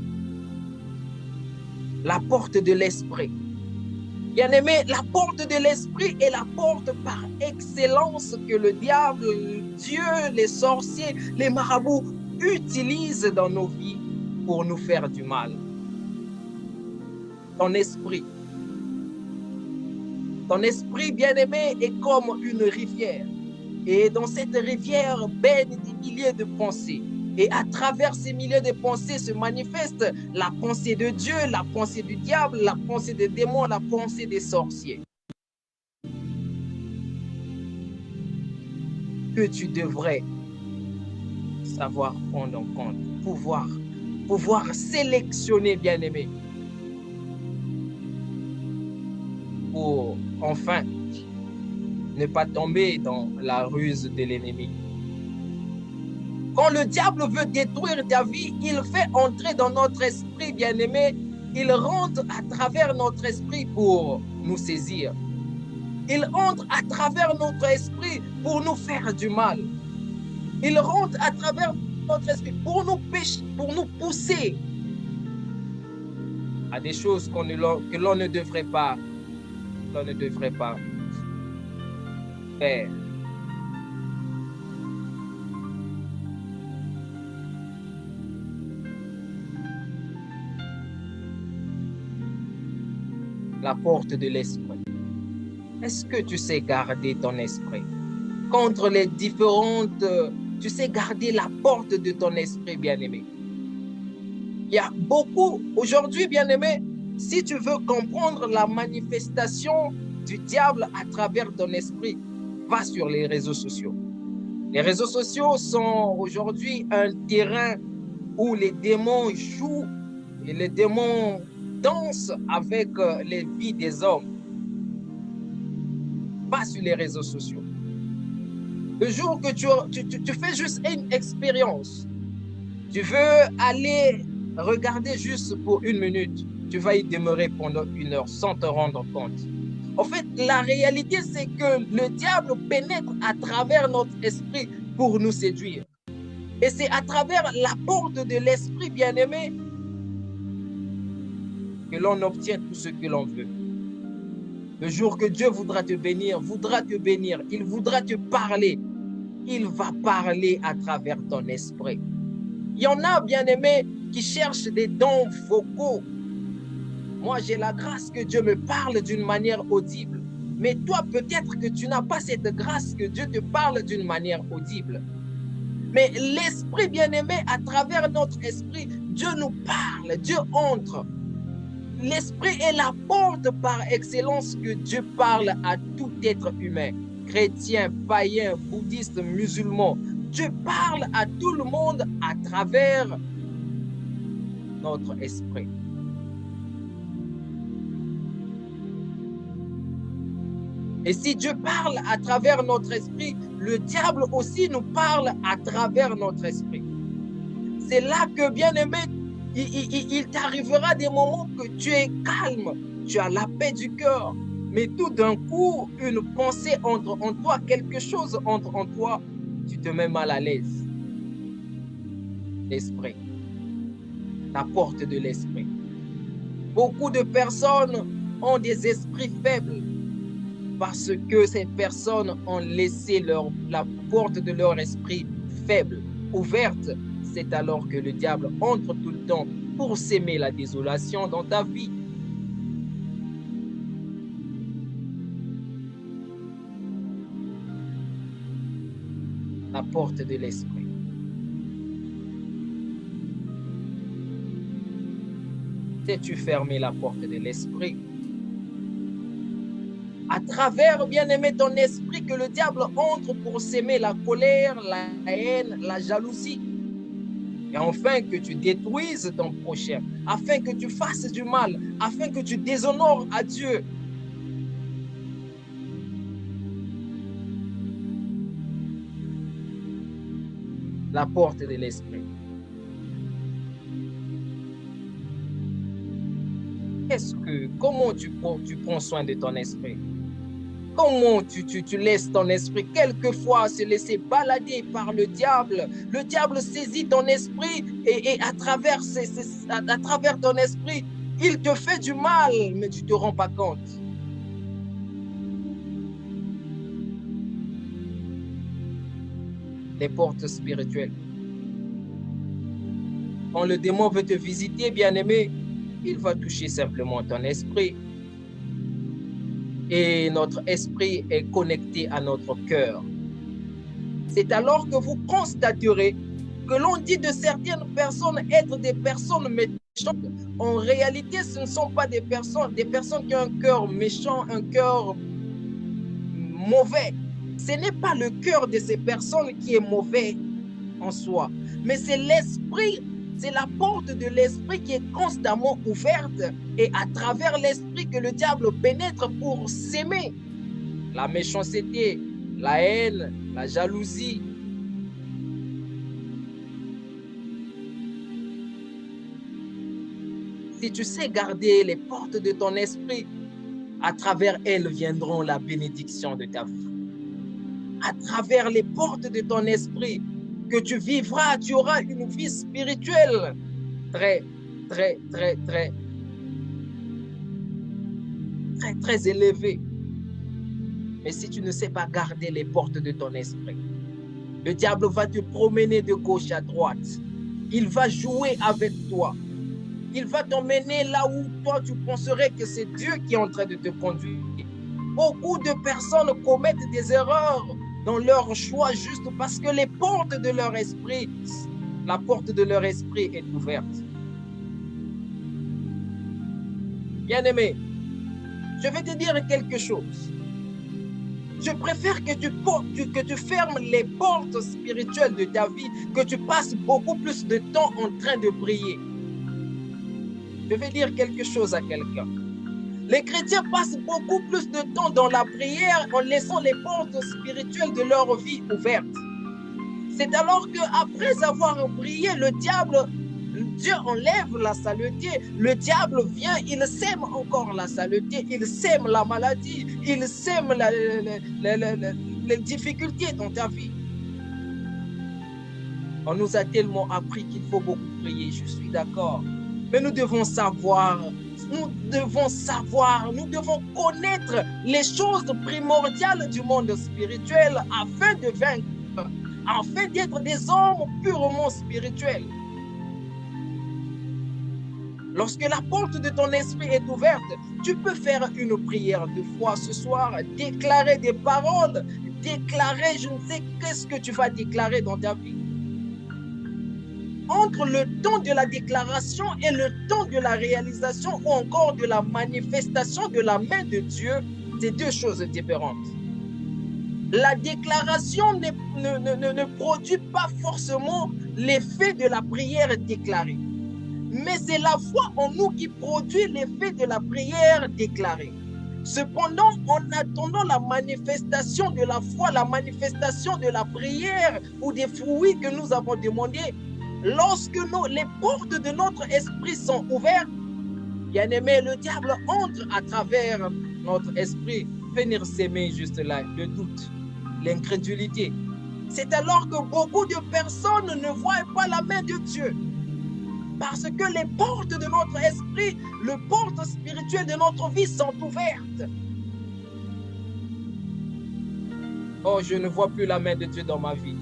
La porte de l'esprit. Bien-aimé, la porte de l'esprit est la porte par excellence que le diable, Dieu, les sorciers, les marabouts utilisent dans nos vies pour nous faire du mal. Ton esprit, bien-aimé, est comme une rivière. Et dans cette rivière baignent des milliers de pensées. Et à travers ces milliers de pensées se manifeste la pensée de Dieu, la pensée du diable, la pensée des démons, la pensée des sorciers. Que tu devrais savoir prendre en compte, pouvoir sélectionner, bien-aimé, pour enfin ne pas tomber dans la ruse de l'ennemi. Quand le diable veut détruire ta vie, il fait entrer dans notre esprit, bien-aimé, il rentre à travers notre esprit pour nous saisir. Il entre à travers notre esprit pour nous faire du mal. Il rentre à travers notre esprit pour nous pousser à des choses que l'on ne devrait pas faire. La porte de l'esprit. Est-ce que tu sais garder ton esprit contre les différentes... Tu sais garder la porte de ton esprit, bien-aimé. Il y a beaucoup... Aujourd'hui, bien-aimé, si tu veux comprendre la manifestation du diable à travers ton esprit, va sur les réseaux sociaux. Les réseaux sociaux sont aujourd'hui un terrain où les démons jouent et les démons dansent avec les vies des hommes. Pas sur les réseaux sociaux. Le jour que tu fais juste une expérience, tu veux aller regarder juste pour 1 minute, tu vas y demeurer pendant 1 heure sans te rendre compte. En fait, la réalité, c'est que le diable pénètre à travers notre esprit pour nous séduire. Et c'est à travers la porte de l'esprit, bien-aimé, que l'on obtient tout ce que l'on veut. Le jour que Dieu voudra te bénir, il voudra te parler. Il va parler à travers ton esprit. Il y en a, bien-aimés, qui cherchent des dons vocaux. Moi, j'ai la grâce que Dieu me parle d'une manière audible. Mais toi, peut-être que tu n'as pas cette grâce que Dieu te parle d'une manière audible. Mais l'esprit, bien-aimé, à travers notre esprit, Dieu nous parle, Dieu entre. L'esprit est la porte par excellence que Dieu parle à tout être humain. Chrétien, païen, bouddhiste, musulman. Dieu parle à tout le monde à travers notre esprit. Et si Dieu parle à travers notre esprit, le diable aussi nous parle à travers notre esprit. C'est là que, bien-aimé, il t'arrivera des moments que tu es calme, tu as la paix du cœur, mais tout d'un coup, une pensée entre en toi, quelque chose entre en toi, tu te mets mal à l'aise. L'esprit, la porte de l'esprit. Beaucoup de personnes ont des esprits faibles parce que ces personnes ont laissé la porte de leur esprit faible, ouverte. C'est alors que le diable entre tout le temps pour s'aimer la désolation dans ta vie. la porte de l'esprit. Sais-tu fermer la porte de l'esprit? À travers, bien-aimé, ton esprit que le diable entre pour s'aimer la colère, la haine, la jalousie. Et afin que tu détruises ton prochain, afin que tu fasses du mal, afin que tu déshonores à Dieu. La porte de l'esprit. Comment tu prends soin de ton esprit? Comment tu laisses ton esprit quelquefois se laisser balader par le diable? Le diable saisit ton esprit et à travers ton esprit, il te fait du mal, mais tu ne te rends pas compte. Les portes spirituelles. Quand le démon veut te visiter, bien-aimé, il va toucher simplement ton esprit. Et notre esprit est connecté à notre cœur. C'est alors que vous constaterez que l'on dit de certaines personnes être des personnes méchantes. En réalité, ce ne sont pas des personnes qui ont un cœur méchant, un cœur mauvais. Ce n'est pas le cœur de ces personnes qui est mauvais en soi, mais c'est l'esprit. C'est la porte de l'esprit qui est constamment ouverte et à travers l'esprit que le diable pénètre pour s'aimer. La méchanceté, la haine, la jalousie. Si tu sais garder les portes de ton esprit, à travers elles viendront la bénédiction de ta vie. À travers les portes de ton esprit, que tu vivras, tu auras une vie spirituelle très élevée. Mais si tu ne sais pas garder les portes de ton esprit, le diable va te promener de gauche à droite. Il va jouer avec toi. Il va t'emmener là où toi tu penserais que c'est Dieu qui est en train de te conduire. Beaucoup de personnes commettent des erreurs dans leur choix juste parce que les portes de leur esprit, la porte de leur esprit est ouverte. Bien-aimé, je vais te dire quelque chose. Je préfère que tu fermes les portes spirituelles de ta vie, que tu passes beaucoup plus de temps en train de prier. Je vais dire quelque chose à quelqu'un. Les chrétiens passent beaucoup plus de temps dans la prière en laissant les portes spirituelles de leur vie ouvertes. C'est alors qu'après avoir prié, Dieu enlève la saleté. Le diable vient, il sème encore la saleté, il sème la maladie, il sème les difficultés dans ta vie. On nous a tellement appris qu'il faut beaucoup prier, je suis d'accord. Mais nous devons savoir, nous devons connaître les choses primordiales du monde spirituel afin de vaincre, afin d'être des hommes purement spirituels. Lorsque la porte de ton esprit est ouverte, tu peux faire une prière de foi ce soir, déclarer des paroles, déclarer, je ne sais qu'est-ce que tu vas déclarer dans ta vie. Entre le temps de la déclaration et le temps de la réalisation ou encore de la manifestation de la main de Dieu, c'est deux choses différentes. La déclaration ne produit pas forcément l'effet de la prière déclarée. Mais c'est la foi en nous qui produit l'effet de la prière déclarée. Cependant, en attendant la manifestation de la foi, la manifestation de la prière ou des fruits que nous avons demandés, lorsque les portes de notre esprit sont ouvertes, bien-aimé, le diable entre à travers notre esprit, venir s'aimer juste là, le doute, l'incrédulité. C'est alors que beaucoup de personnes ne voient pas la main de Dieu. Parce que les portes de notre esprit, les portes spirituelles de notre vie sont ouvertes. Oh, je ne vois plus la main de Dieu dans ma vie.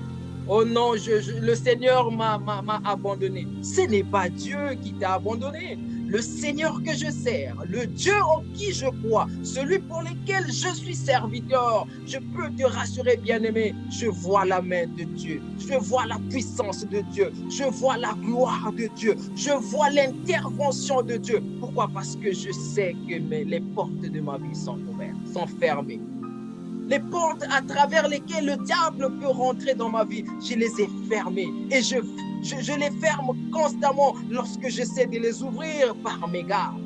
Oh non, le Seigneur m'a abandonné. Ce n'est pas Dieu qui t'a abandonné. le Seigneur que je sers, le Dieu en qui je crois, celui pour lequel je suis serviteur, je peux te rassurer, bien-aimé, je vois la main de Dieu, je vois la puissance de Dieu, je vois la gloire de Dieu, je vois l'intervention de Dieu. Pourquoi? Parce que je sais que les portes de ma vie sont ouvertes, sont fermées. Les portes à travers lesquelles le diable peut rentrer dans ma vie, je les ai fermées et je les ferme constamment lorsque j'essaie de les ouvrir par mégarde.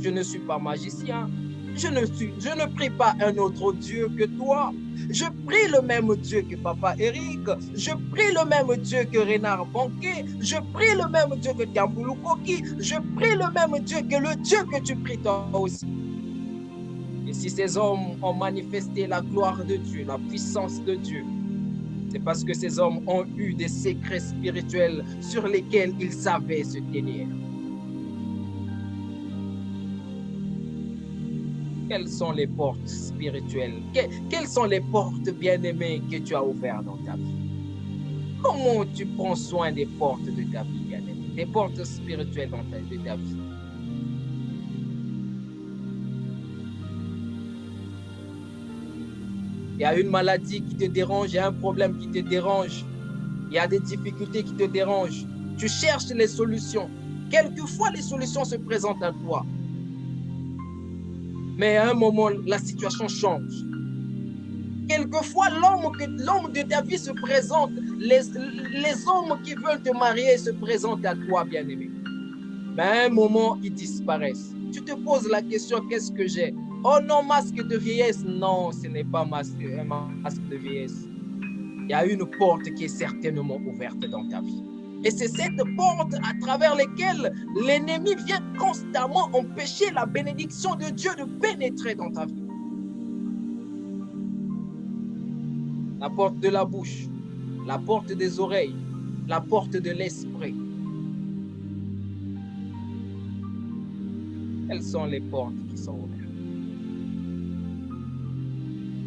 Je ne suis pas magicien. Je ne prie pas un autre Dieu que toi. Je prie le même Dieu que Papa Eric. Je prie le même Dieu que Renard Banquet. Je prie le même Dieu que Kamboulou Koki. Je prie le même Dieu que le Dieu que tu pries toi aussi. Et si ces hommes ont manifesté la gloire de Dieu, la puissance de Dieu, c'est parce que ces hommes ont eu des secrets spirituels sur lesquels ils savaient se tenir. Quelles sont les portes spirituelles? Quelles sont les portes bien-aimées que tu as ouvertes dans ta vie? Comment tu prends soin des portes de ta vie, bien-aimée? Des portes spirituelles de ta vie. Il y a une maladie qui te dérange, il y a un problème qui te dérange, il y a des difficultés qui te dérangent. Tu cherches les solutions. Quelquefois, les solutions se présentent à toi. Mais à un moment, la situation change. Quelquefois, l'homme de ta vie se présente. Les hommes qui veulent te marier se présentent à toi, bien-aimé. Mais à un moment, ils disparaissent. Tu te poses la question, qu'est-ce que j'ai? Oh non, masque de vieillesse. Non, ce n'est pas un masque de vieillesse. Il y a une porte qui est certainement ouverte dans ta vie. Et c'est cette porte à travers laquelle l'ennemi vient constamment empêcher la bénédiction de Dieu de pénétrer dans ta vie. La porte de la bouche, la porte des oreilles, la porte de l'esprit. Quelles sont les portes qui sont ouvertes?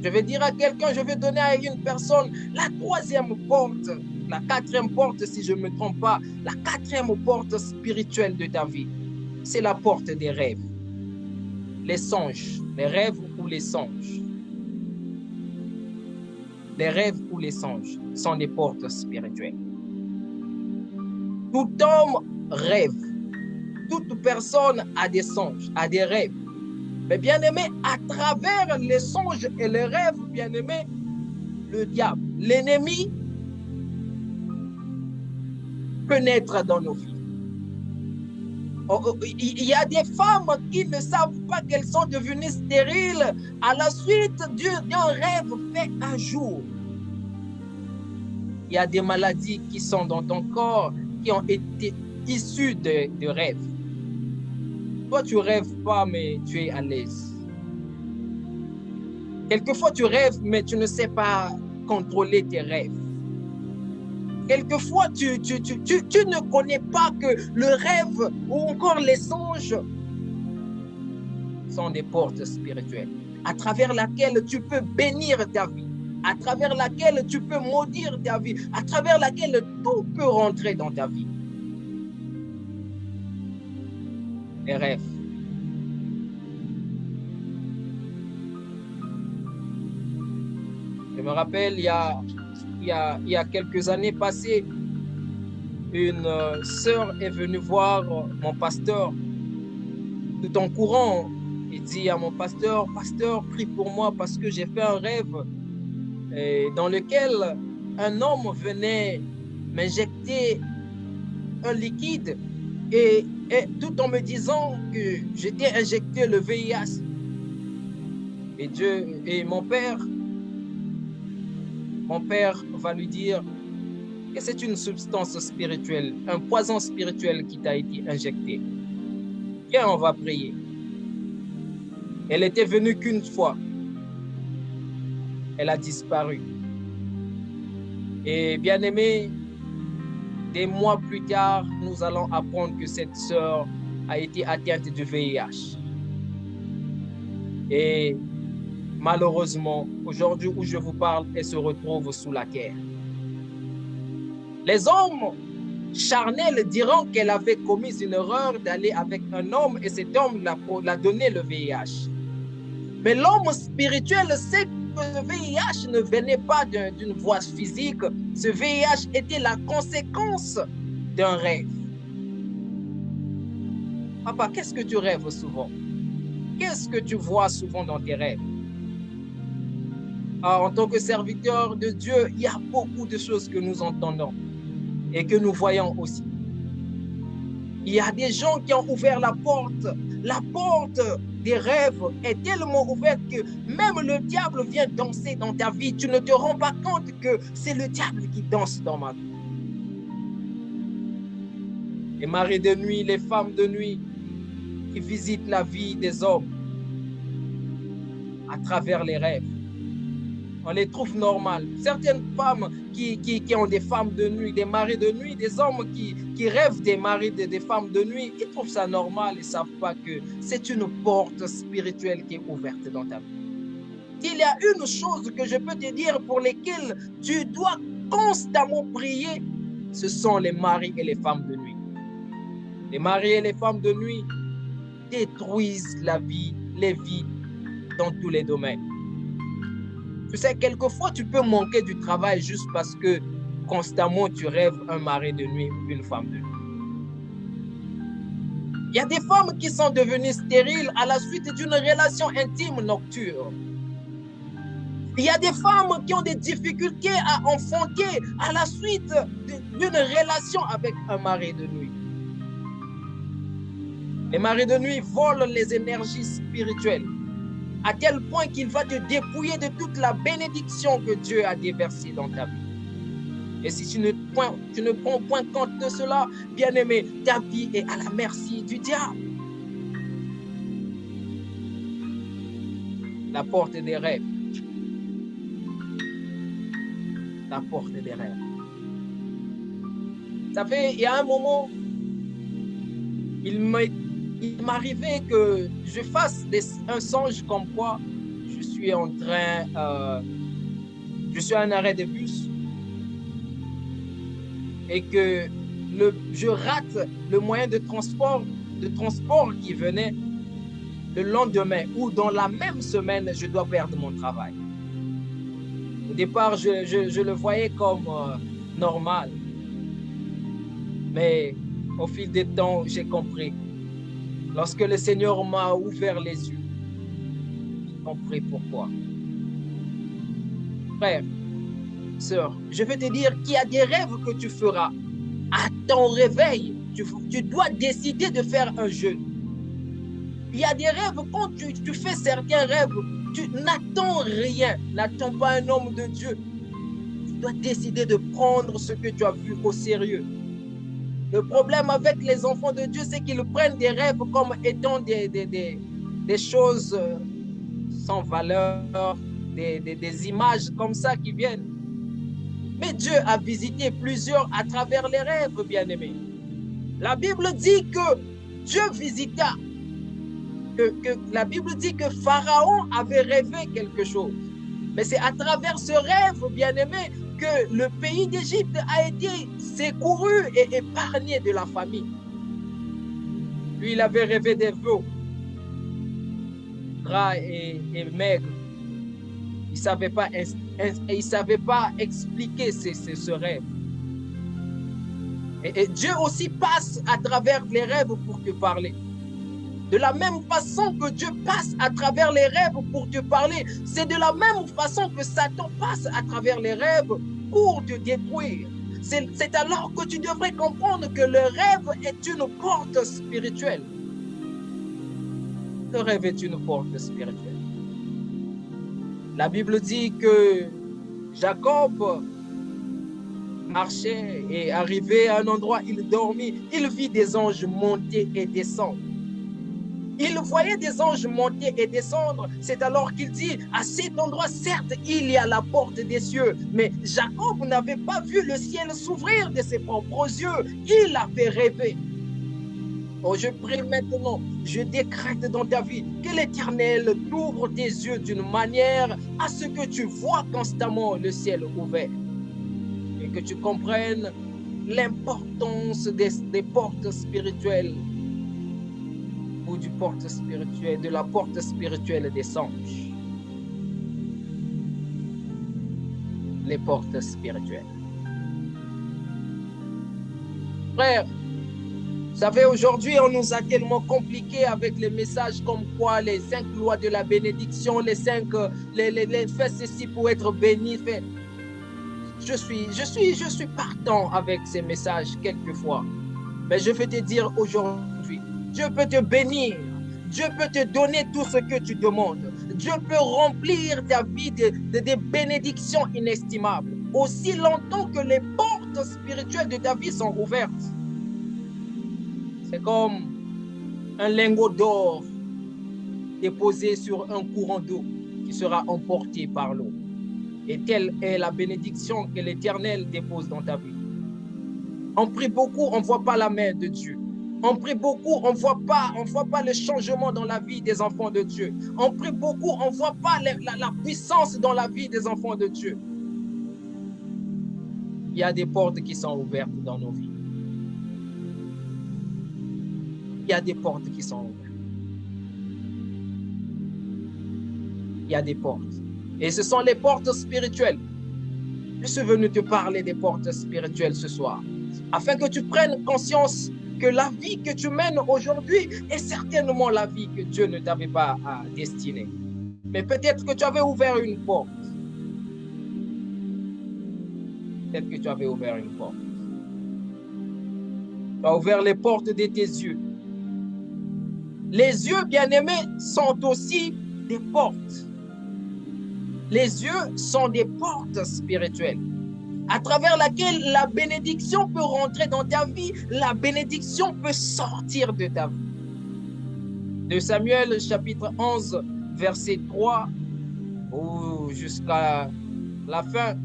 Je vais dire à quelqu'un, je vais donner à une personne la troisième porte, la quatrième porte si je ne me trompe pas, la quatrième porte spirituelle de ta vie. C'est la porte des rêves. Les songes, les rêves ou les songes. Les rêves ou les songes sont des portes spirituelles. Tout homme rêve. Toute personne a des songes, a des rêves. Mais bien aimé, à travers les songes et les rêves, bien aimé, le diable, l'ennemi, peut naître dans nos vies. Il y a des femmes qui ne savent pas qu'elles sont devenues stériles à la suite d'un rêve fait un jour. Il y a des maladies qui sont dans ton corps qui ont été issues de rêves. Toi, tu ne rêves pas, mais tu es à l'aise. Quelquefois, tu rêves, mais tu ne sais pas contrôler tes rêves. Quelquefois, tu ne connais pas que le rêve ou encore les songes sont des portes spirituelles à travers laquelle tu peux bénir ta vie, à travers laquelle tu peux maudire ta vie, à travers laquelle tout peut rentrer dans ta vie. Les rêves. Je me rappelle, il y a quelques années passées, une sœur est venue voir mon pasteur tout en courant. Il dit à mon pasteur, « Pasteur, prie pour moi parce que j'ai fait un rêve dans lequel un homme venait m'injecter un liquide et tout en me disant que j'étais injecté le VIH. » Et mon père va lui dire que c'est une substance spirituelle, un poison spirituel qui t'a été injecté. Viens, on va prier. Elle était venue qu'une fois. Elle a disparu. Et bien aimé, des mois plus tard, nous allons apprendre que cette sœur a été atteinte du VIH. Et malheureusement, aujourd'hui où je vous parle, elle se retrouve sous la terre. Les hommes charnels diront qu'elle avait commis une erreur d'aller avec un homme et cet homme l'a donné le VIH. Mais l'homme spirituel sait que le VIH ne venait pas d'une voie physique. Ce VIH était la conséquence d'un rêve. Papa, qu'est-ce que tu rêves souvent? Qu'est-ce que tu vois souvent dans tes rêves? En tant que serviteur de Dieu, il y a beaucoup de choses que nous entendons et que nous voyons aussi. Il y a des gens qui ont ouvert la porte. La porte des rêves est tellement ouverte que même le diable vient danser dans ta vie. Tu ne te rends pas compte que c'est le diable qui danse dans ma vie. Les maris de nuit, les femmes de nuit qui visitent la vie des hommes à travers les rêves. On les trouve normales. Certaines femmes qui ont des femmes de nuit, des maris de nuit, des hommes qui rêvent des maris des femmes de nuit, ils trouvent ça normal, ils ne savent pas que c'est une porte spirituelle qui est ouverte dans ta vie. Il y a une chose que je peux te dire pour lesquelles tu dois constamment prier, ce sont les maris et les femmes de nuit. Les maris et les femmes de nuit détruisent la vie, les vies dans tous les domaines. Tu sais, quelquefois, tu peux manquer du travail juste parce que constamment, tu rêves un mari de nuit ou une femme de nuit. Il y a des femmes qui sont devenues stériles à la suite d'une relation intime nocturne. Il y a des femmes qui ont des difficultés à enfanter à la suite d'une relation avec un mari de nuit. Les maris de nuit volent les énergies spirituelles à tel point qu'il va te dépouiller de toute la bénédiction que Dieu a déversée dans ta vie. Et si tu ne prends point compte de cela, bien-aimé, ta vie est à la merci du diable. La porte des rêves. La porte des rêves. Ça fait, il y a un moment, il m'arrivait que je fasse un songe comme quoi je suis en train, je suis à un arrêt de bus et que je rate le moyen de transport qui venait le lendemain ou dans la même semaine, je dois perdre mon travail. Au départ, je le voyais comme normal, mais au fil des temps, j'ai compris. Lorsque le Seigneur m'a ouvert les yeux, j'ai compris pourquoi. Frère, sœur, je veux te dire qu'il y a des rêves que tu feras. À ton réveil, tu dois décider de faire un jeûne. Il y a des rêves, quand tu fais certains rêves, tu n'attends rien, n'attends pas un homme de Dieu. Tu dois décider de prendre ce que tu as vu au sérieux. Le problème avec les enfants de Dieu, c'est qu'ils prennent des rêves comme étant des choses sans valeur, des images comme ça qui viennent. Mais Dieu a visité plusieurs à travers les rêves, bien-aimés. La Bible dit que Dieu visita, la Bible dit que Pharaon avait rêvé quelque chose. Mais c'est à travers ce rêve, bien-aimé, que le pays d'Égypte a été secouru et épargné de la famine. Lui, il avait rêvé des veaux, gras et maigres. Il ne savait pas expliquer ce rêve. Et Dieu aussi passe à travers les rêves pour te parler. De la même façon que Dieu passe à travers les rêves pour te parler, c'est de la même façon que Satan passe à travers les rêves pour te détruire. C'est alors que tu devrais comprendre que le rêve est une porte spirituelle. Le rêve est une porte spirituelle. La Bible dit que Jacob marchait et arrivé à un endroit, il dormit. Il vit des anges monter et descendre. Il voyait des anges monter et descendre. C'est alors qu'il dit, à cet endroit, certes, il y a la porte des cieux. Mais Jacob n'avait pas vu le ciel s'ouvrir de ses propres yeux. Il avait rêvé. Oh, je prie maintenant, je décrète dans ta vie que l'Éternel t'ouvre tes yeux d'une manière à ce que tu vois constamment le ciel ouvert. Et que tu comprennes l'importance des portes spirituelles ou du porte spirituel, de la porte spirituelle des anges. Les portes spirituelles. Frère, vous savez, aujourd'hui, on nous a tellement compliqué avec les messages comme quoi les 5 lois de la bénédiction, les 5, fais ceci pour être béni. Je suis partant avec ces messages quelquefois. Mais je vais te dire aujourd'hui, Dieu peut te bénir. Dieu peut te donner tout ce que tu demandes. Dieu peut remplir ta vie de bénédictions inestimables. Aussi longtemps que les portes spirituelles de ta vie sont ouvertes. C'est comme un lingot d'or déposé sur un courant d'eau qui sera emporté par l'eau. Et telle est la bénédiction que l'Éternel dépose dans ta vie. On prie beaucoup, on ne voit pas la main de Dieu. On prie beaucoup, on ne voit pas le changement dans la vie des enfants de Dieu. On prie beaucoup, on ne voit pas la puissance dans la vie des enfants de Dieu. Il y a des portes qui sont ouvertes dans nos vies. Il y a des portes qui sont ouvertes. Il y a des portes. Et ce sont les portes spirituelles. Je suis venu te parler des portes spirituelles ce soir, afin que tu prennes conscience que la vie que tu mènes aujourd'hui est certainement la vie que Dieu ne t'avait pas destinée. Mais peut-être que tu avais ouvert une porte. Peut-être que tu avais ouvert une porte. Tu as ouvert les portes de tes yeux. Les yeux, bien-aimés, sont aussi des portes. Les yeux sont des portes spirituelles, à travers laquelle la bénédiction peut rentrer dans ta vie, la bénédiction peut sortir de ta vie. De Samuel, chapitre 11, verset 3, jusqu'à la fin,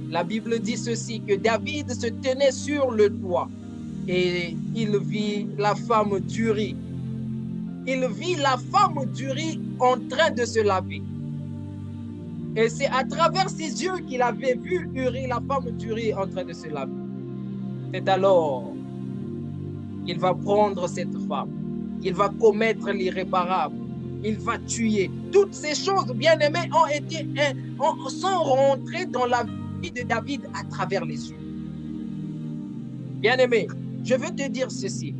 la Bible dit ceci, que David se tenait sur le toit et il vit la femme d'Uri. Il vit la femme d'Uri en train de se laver. Et c'est à travers ses yeux qu'il avait vu Uri, la femme d'Uri, en train de se laver. C'est alors qu'il va prendre cette femme. Il va commettre l'irréparable. Il va tuer. Toutes ces choses, bien-aimées, sont rentrées dans la vie de David à travers les yeux. Bien-aimé, je veux te dire ceci.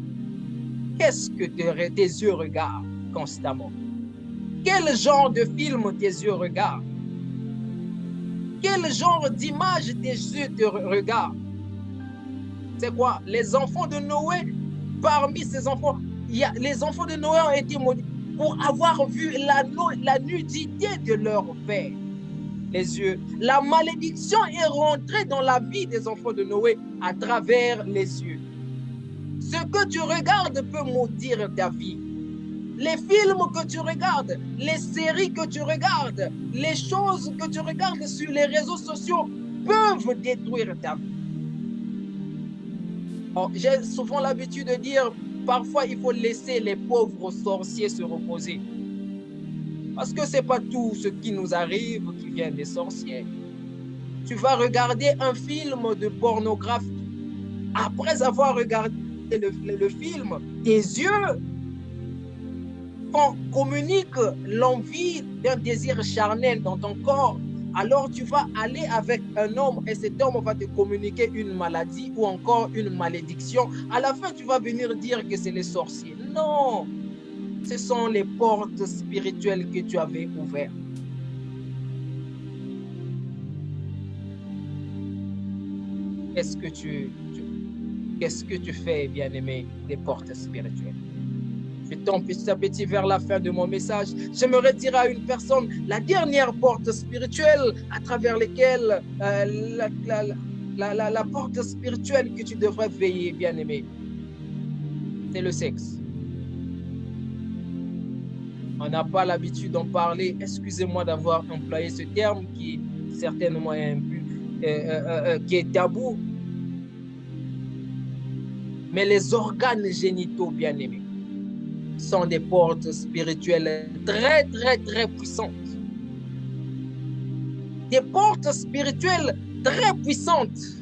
Qu'est-ce que tes yeux regardent constamment? Quel genre de film tes yeux regardent? Quel genre d'image tes yeux te regardent? C'est quoi? Les enfants de Noé, parmi ces enfants, les enfants de Noé ont été maudits pour avoir vu la nudité de leur père. Les yeux. La malédiction est rentrée dans la vie des enfants de Noé à travers les yeux. Ce que tu regardes peut maudire ta vie. Les films que tu regardes, les séries que tu regardes, les choses que tu regardes sur les réseaux sociaux peuvent détruire ta vie. J'ai souvent l'habitude de dire, parfois il faut laisser les pauvres sorciers se reposer. Parce que ce n'est pas tout ce qui nous arrive qui vient des sorciers. Tu vas regarder un film de pornographie. Après avoir regardé le film, tes yeux communique l'envie d'un désir charnel dans ton corps, alors tu vas aller avec un homme et cet homme va te communiquer une maladie ou encore une malédiction. À la fin, tu vas venir dire que c'est les sorciers. Non, ce sont les portes spirituelles que tu avais ouvertes. Qu'est-ce que tu fais, bien-aimé, des portes spirituelles? Je tombe petit à petit vers la fin de mon message. J'aimerais dire à une personne, la dernière porte spirituelle à travers laquelle la porte spirituelle que tu devrais veiller, bien-aimé, c'est le sexe. On n'a pas l'habitude d'en parler. Excusez-moi d'avoir employé ce terme qui certainement est qui est tabou. Mais les organes génitaux, bien-aimés, sont des portes spirituelles très, très, très puissantes. Des portes spirituelles très puissantes.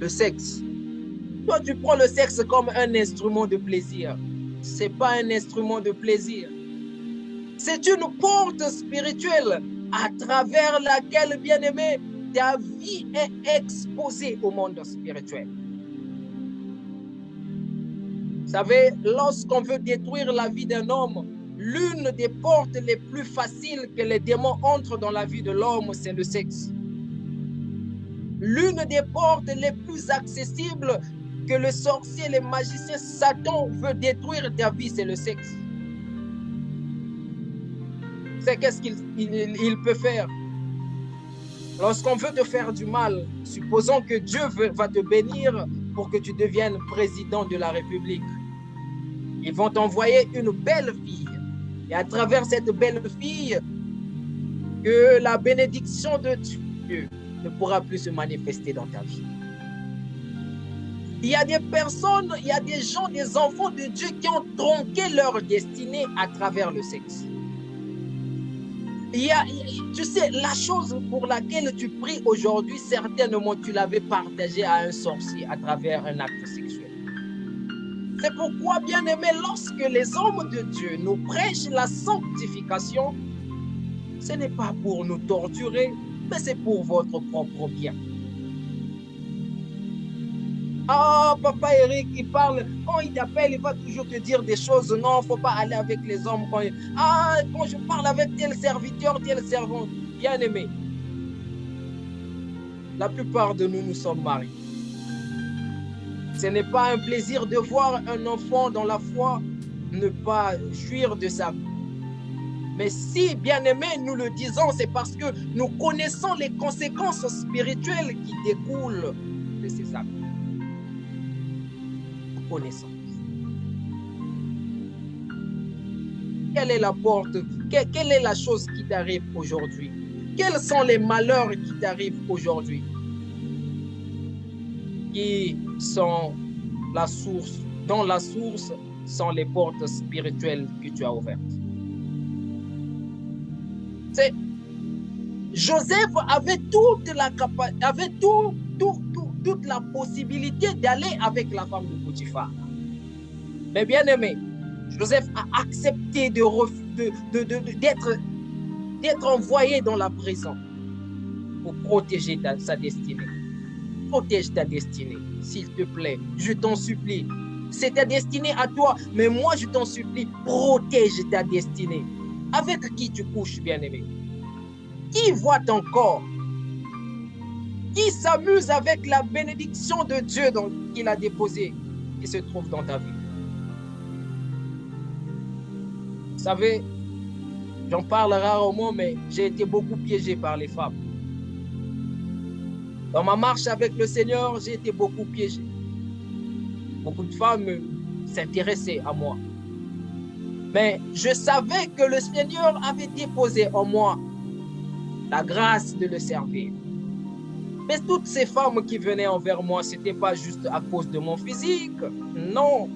Le sexe. Toi, tu prends le sexe comme un instrument de plaisir. Ce n'est pas un instrument de plaisir. C'est une porte spirituelle à travers laquelle, bien-aimé, ta vie est exposée au monde spirituel. Vous savez, lorsqu'on veut détruire la vie d'un homme, l'une des portes les plus faciles que les démons entrent dans la vie de l'homme, c'est le sexe. L'une des portes les plus accessibles que le sorcier, les magiciens, Satan veut détruire ta vie, c'est le sexe. C'est qu'est-ce qu'il peut faire? Lorsqu'on veut te faire du mal, supposons que Dieu va te bénir pour que tu deviennes président de la République. Ils vont t'envoyer une belle fille. Et à travers cette belle fille, que la bénédiction de Dieu ne pourra plus se manifester dans ta vie. Il y a des personnes, il y a des gens, des enfants de Dieu qui ont tronqué leur destinée à travers le sexe. Tu sais, la chose pour laquelle tu pries aujourd'hui, certainement tu l'avais partagée à un sorcier à travers un acte sexuel. C'est pourquoi, bien-aimé, lorsque les hommes de Dieu nous prêchent la sanctification, ce n'est pas pour nous torturer, mais c'est pour votre propre bien. Ah, papa Eric, il parle, quand il t'appelle, il va toujours te dire des choses. Non, il ne faut pas aller avec les hommes. Quand je parle avec tel serviteur, tel servant, bien aimé. La plupart de nous sommes mariés. Ce n'est pas un plaisir de voir un enfant dans la foi ne pas jouir de sa vie. Mais si, bien aimé, nous le disons, c'est parce que nous connaissons les conséquences spirituelles qui découlent de ces actes. Connaissance. Quelle est la porte? Quelle est la chose qui t'arrive aujourd'hui? Quels sont les malheurs qui t'arrivent aujourd'hui? Qui sont la source? Dont la source sont les portes spirituelles que tu as ouvertes. C'est Joseph avait toute la possibilité d'aller avec la femme de Potiphar. Mais bien aimé, Joseph a accepté d'être envoyé dans la prison pour protéger sa destinée. Protège ta destinée, s'il te plaît, je t'en supplie. C'est ta destinée à toi, mais moi je t'en supplie, protège ta destinée. Avec qui tu couches, bien aimé? Qui voit ton corps? Qui s'amuse avec la bénédiction de Dieu qu'il a déposée, qui se trouve dans ta vie? Vous savez, j'en parle rarement, mais j'ai été beaucoup piégé par les femmes. Dans ma marche avec le Seigneur, j'ai été beaucoup piégé. Beaucoup de femmes s'intéressaient à moi. Mais je savais que le Seigneur avait déposé en moi la grâce de le servir. Mais toutes ces femmes qui venaient envers moi, ce n'était pas juste à cause de mon physique. Non,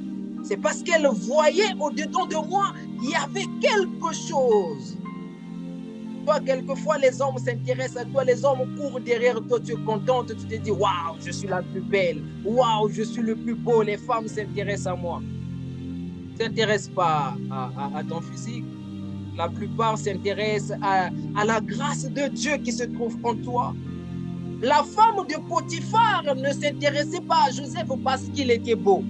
c'est parce qu'elles voyaient au-dedans de moi, il y avait quelque chose. Toi, quelquefois, les hommes s'intéressent à toi, les hommes courent derrière toi, tu es contente, tu te dis, waouh, je suis la plus belle, waouh, je suis le plus beau, les femmes s'intéressent à moi. Ne s'intéressent pas à ton physique. La plupart s'intéressent à la grâce de Dieu qui se trouve en toi. La femme de Potiphar ne s'intéressait pas à Joseph parce qu'il était beau.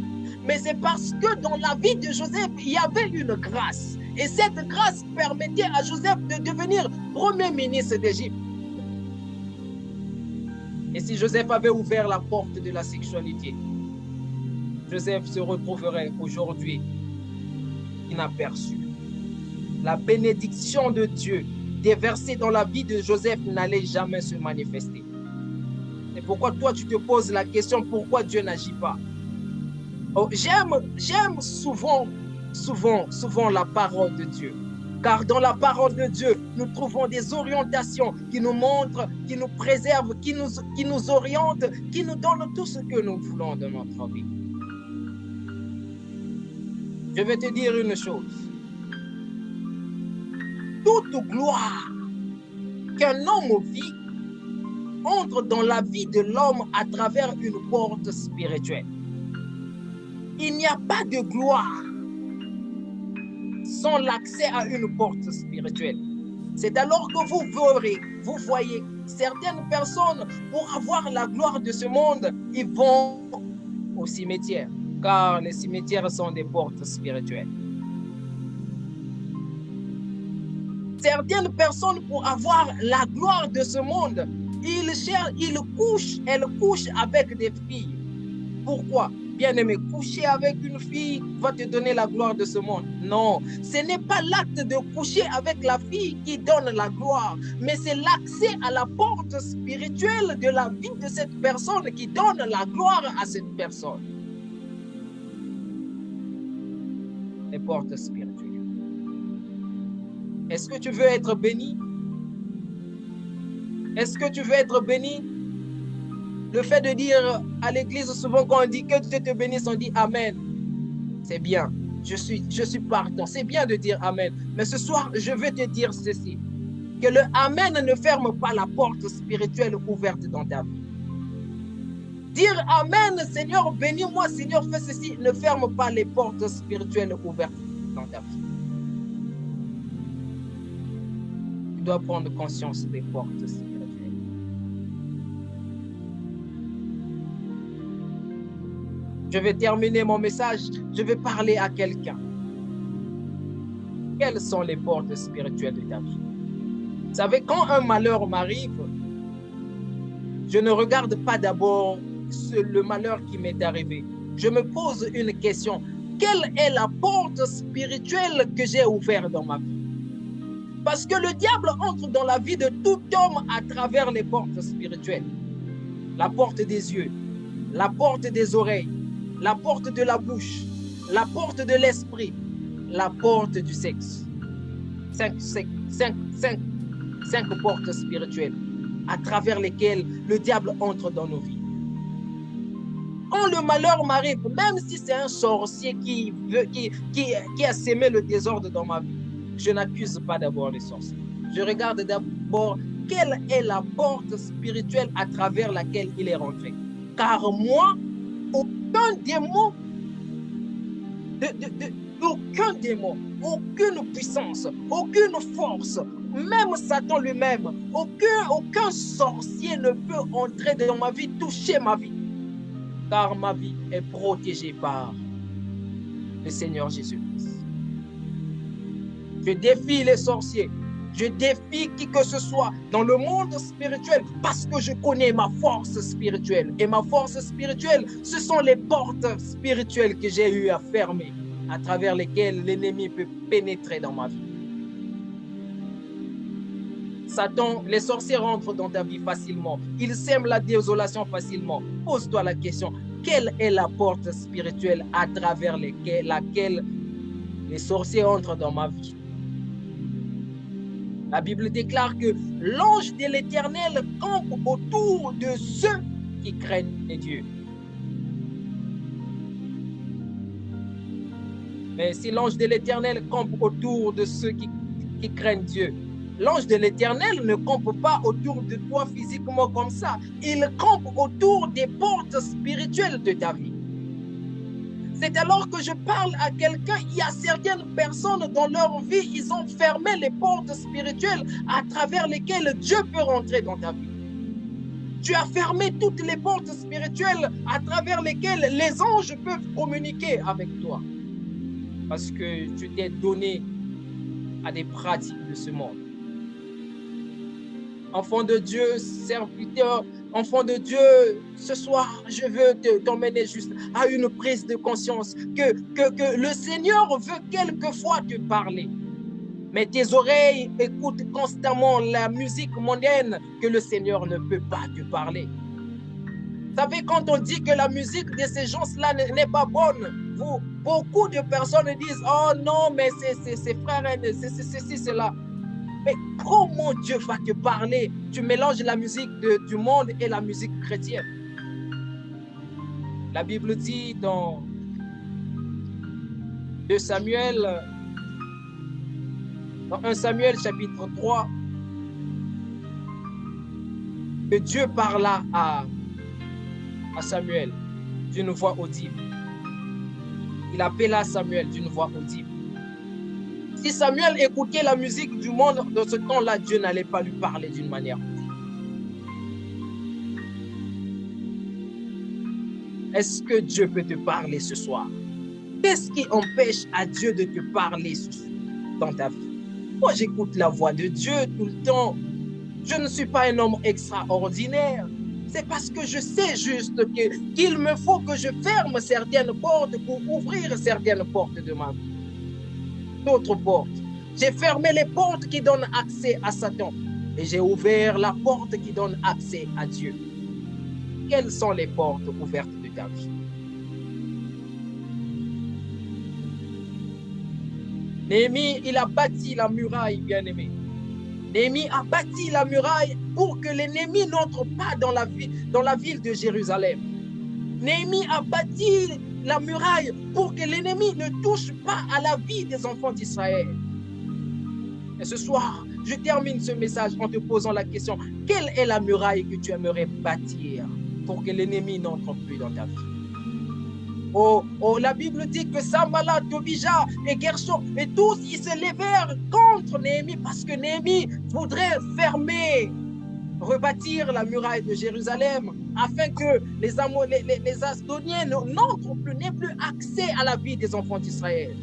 Mais c'est parce que dans la vie de Joseph, il y avait une grâce. Et cette grâce permettait à Joseph de devenir premier ministre d'Égypte. Et si Joseph avait ouvert la porte de la sexualité, Joseph se retrouverait aujourd'hui inaperçu. La bénédiction de Dieu déversée dans la vie de Joseph n'allait jamais se manifester. C'est pourquoi toi, tu te poses la question, pourquoi Dieu n'agit pas? Oh, j'aime souvent la parole de Dieu. Car dans la parole de Dieu, nous trouvons des orientations qui nous montrent, qui nous préservent, qui nous orientent, qui nous donnent tout ce que nous voulons dans notre vie. Je vais te dire une chose. Toute gloire qu'un homme vit entre dans la vie de l'homme à travers une porte spirituelle. Il n'y a pas de gloire sans l'accès à une porte spirituelle. C'est alors que vous voyez certaines personnes, pour avoir la gloire de ce monde, ils vont au cimetière, car les cimetières sont des portes spirituelles. Certaines personnes, pour avoir la gloire de ce monde, elles couchent avec des filles. Pourquoi? Bien-aimé, coucher avec une fille va te donner la gloire de ce monde. Non, ce n'est pas l'acte de coucher avec la fille qui donne la gloire, mais c'est l'accès à la porte spirituelle de la vie de cette personne qui donne la gloire à cette personne. Les portes spirituelles. Est-ce que tu veux être béni? Est-ce que tu veux être béni? Le fait de dire à l'église, souvent quand on dit que Dieu te bénisse, on dit Amen. C'est bien, je suis partant. C'est bien de dire Amen. Mais ce soir, je vais te dire ceci. Que le Amen ne ferme pas la porte spirituelle ouverte dans ta vie. Dire Amen, Seigneur, bénis-moi, Seigneur, fais ceci, ne ferme pas les portes spirituelles ouvertes dans ta vie. Tu dois prendre conscience des portes spirituelles. Je vais terminer mon message, je vais parler à quelqu'un. Quelles sont les portes spirituelles de ta vie? Vous savez, quand un malheur m'arrive, je ne regarde pas d'abord le malheur qui m'est arrivé. Je me pose une question. Quelle est la porte spirituelle que j'ai ouverte dans ma vie? Parce que le diable entre dans la vie de tout homme à travers les portes spirituelles. La porte des yeux, la porte des oreilles, la porte de la bouche, la porte de l'esprit, la porte du sexe. Cinq portes spirituelles à travers lesquelles le diable entre dans nos vies. Quand le malheur m'arrive, même si c'est un sorcier qui a sémé le désordre dans ma vie, je n'accuse pas d'abord les sorciers. Je regarde d'abord quelle est la porte spirituelle à travers laquelle il est rentré. Car moi, aucun démon, aucune puissance, aucune force, même Satan lui-même, aucun sorcier ne peut entrer dans ma vie, toucher ma vie. Car ma vie est protégée par le Seigneur Jésus-Christ. Je défie les sorciers. Je défie qui que ce soit dans le monde spirituel parce que je connais ma force spirituelle. Et ma force spirituelle, ce sont les portes spirituelles que j'ai eu à fermer, à travers lesquelles l'ennemi peut pénétrer dans ma vie. Satan, les sorciers rentrent dans ta vie facilement. Ils sèment la désolation facilement. Pose-toi la question, quelle est la porte spirituelle à travers laquelle les sorciers entrent dans ma vie? La Bible déclare que l'ange de l'Éternel campe autour de ceux qui craignent Dieu. Mais si l'ange de l'Éternel campe autour de ceux qui craignent Dieu, l'ange de l'Éternel ne campe pas autour de toi physiquement comme ça. Il campe autour des portes spirituelles de ta vie. C'est alors que je parle à quelqu'un, il y a certaines personnes dans leur vie, ils ont fermé les portes spirituelles à travers lesquelles Dieu peut rentrer dans ta vie. Tu as fermé toutes les portes spirituelles à travers lesquelles les anges peuvent communiquer avec toi. Parce que tu t'es donné à des pratiques de ce monde. Enfant de Dieu, serviteur, enfant de Dieu, ce soir, je veux t'emmener juste à une prise de conscience que le Seigneur veut quelquefois te parler. Mais tes oreilles écoutent constamment la musique mondaine que le Seigneur ne peut pas te parler. Vous savez, quand on dit que la musique de ces gens-là n'est pas bonne, beaucoup de personnes disent « Oh non, mais c'est frère, c'est ceci, c'est là. » Mais comment Dieu va te parler? Tu mélanges la musique du monde et la musique chrétienne. La Bible dit dans 1 Samuel chapitre 3, que Dieu parla à Samuel d'une voix audible. Il appela Samuel d'une voix audible. Si Samuel écoutait la musique du monde, dans ce temps-là, Dieu n'allait pas lui parler d'une manière audible. Est-ce que Dieu peut te parler ce soir? Qu'est-ce qui empêche à Dieu de te parler dans ta vie? Moi, j'écoute la voix de Dieu tout le temps. Je ne suis pas un homme extraordinaire. C'est parce que je sais juste qu'il me faut que je ferme certaines portes pour ouvrir certaines portes de ma vie. D'autres portes. J'ai fermé les portes qui donnent accès à Satan et j'ai ouvert la porte qui donne accès à Dieu. Quelles sont les portes ouvertes de ta vie? Néhémie, il a bâti la muraille, bien-aimé. Néhémie a bâti la muraille pour que l'ennemi n'entre pas dans la ville de Jérusalem. Néhémie a bâti la muraille pour que l'ennemi ne touche pas à la vie des enfants d'Israël. Et ce soir, je termine ce message en te posant la question: quelle est la muraille que tu aimerais bâtir pour que l'ennemi n'entre plus dans ta vie? Oh, la Bible dit que Sambala, Tobija et Gershom, et tous, ils se levèrent contre Néhémie parce que Néhémie voudrait rebâtir la muraille de Jérusalem afin que les Asdoniens n'entrent plus, n'aient plus accès à la vie des enfants d'Israël.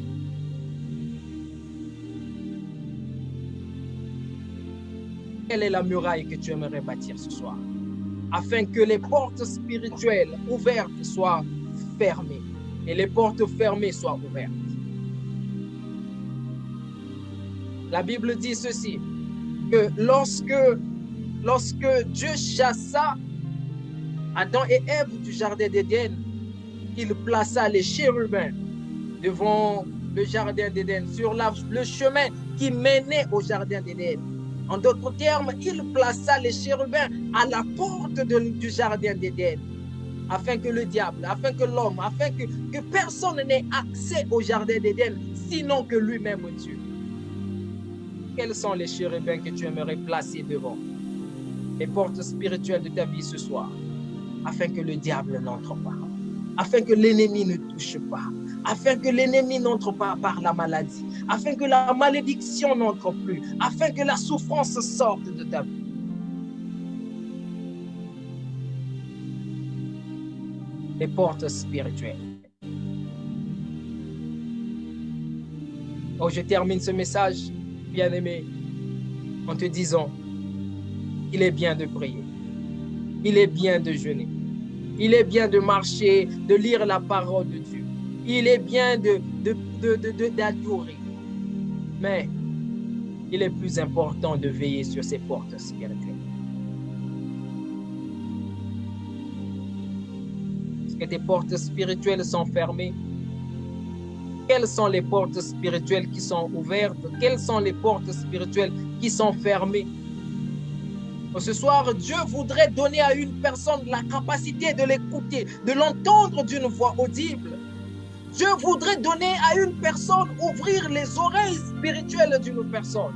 Quelle est la muraille que tu aimerais bâtir ce soir afin que les portes spirituelles ouvertes soient fermées et les portes fermées soient ouvertes? La Bible dit ceci, que lorsque Dieu chassa Adam et Ève du jardin d'Éden, il plaça les chérubins devant le jardin d'Éden, sur le chemin qui menait au jardin d'Éden. En d'autres termes, il plaça les chérubins à la porte du jardin d'Éden, afin que le diable, afin que l'homme, afin que personne n'ait accès au jardin d'Éden, sinon que lui-même Dieu. Quels sont les chérubins que tu aimerais placer devant les portes spirituelles de ta vie ce soir, afin que le diable n'entre pas, afin que l'ennemi ne touche pas, afin que l'ennemi n'entre pas par la maladie, afin que la malédiction n'entre plus, afin que la souffrance sorte de ta vie? Les portes spirituelles. Oh, je termine ce message, bien-aimé, en te disant: il est bien de prier, il est bien de jeûner, il est bien de marcher, de lire la parole de Dieu, il est bien d'adorer, mais il est plus important de veiller sur ces portes spirituelles. Est-ce que tes portes spirituelles sont fermées? Quelles sont les portes spirituelles qui sont ouvertes? Quelles sont les portes spirituelles qui sont fermées? Ce soir, Dieu voudrait donner à une personne la capacité de l'écouter, de l'entendre d'une voix audible. Dieu voudrait donner à une personne, ouvrir les oreilles spirituelles d'une personne.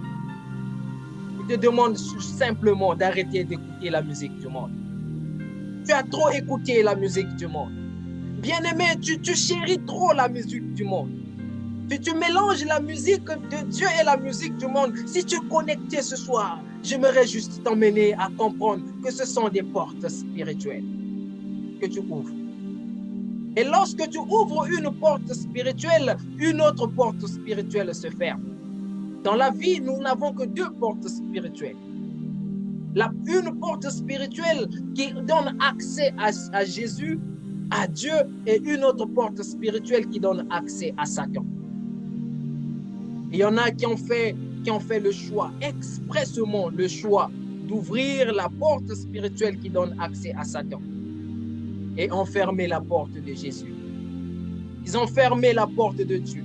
Il te demande simplement d'arrêter d'écouter la musique du monde. Tu as trop écouté la musique du monde. Bien-aimé, tu chéris trop la musique du monde. Tu mélanges la musique de Dieu et la musique du monde. Si tu es connecté ce soir, j'aimerais juste t'emmener à comprendre que ce sont des portes spirituelles que tu ouvres. Et lorsque tu ouvres une porte spirituelle, une autre porte spirituelle se ferme. Dans la vie, nous n'avons que deux portes spirituelles. Une porte spirituelle qui donne accès à Jésus, à Dieu, et une autre porte spirituelle qui donne accès à Satan. Il y en a qui ont fait le choix, expressément le choix, d'ouvrir la porte spirituelle qui donne accès à Satan et ont fermé la porte de Jésus. Ils ont fermé la porte de Dieu.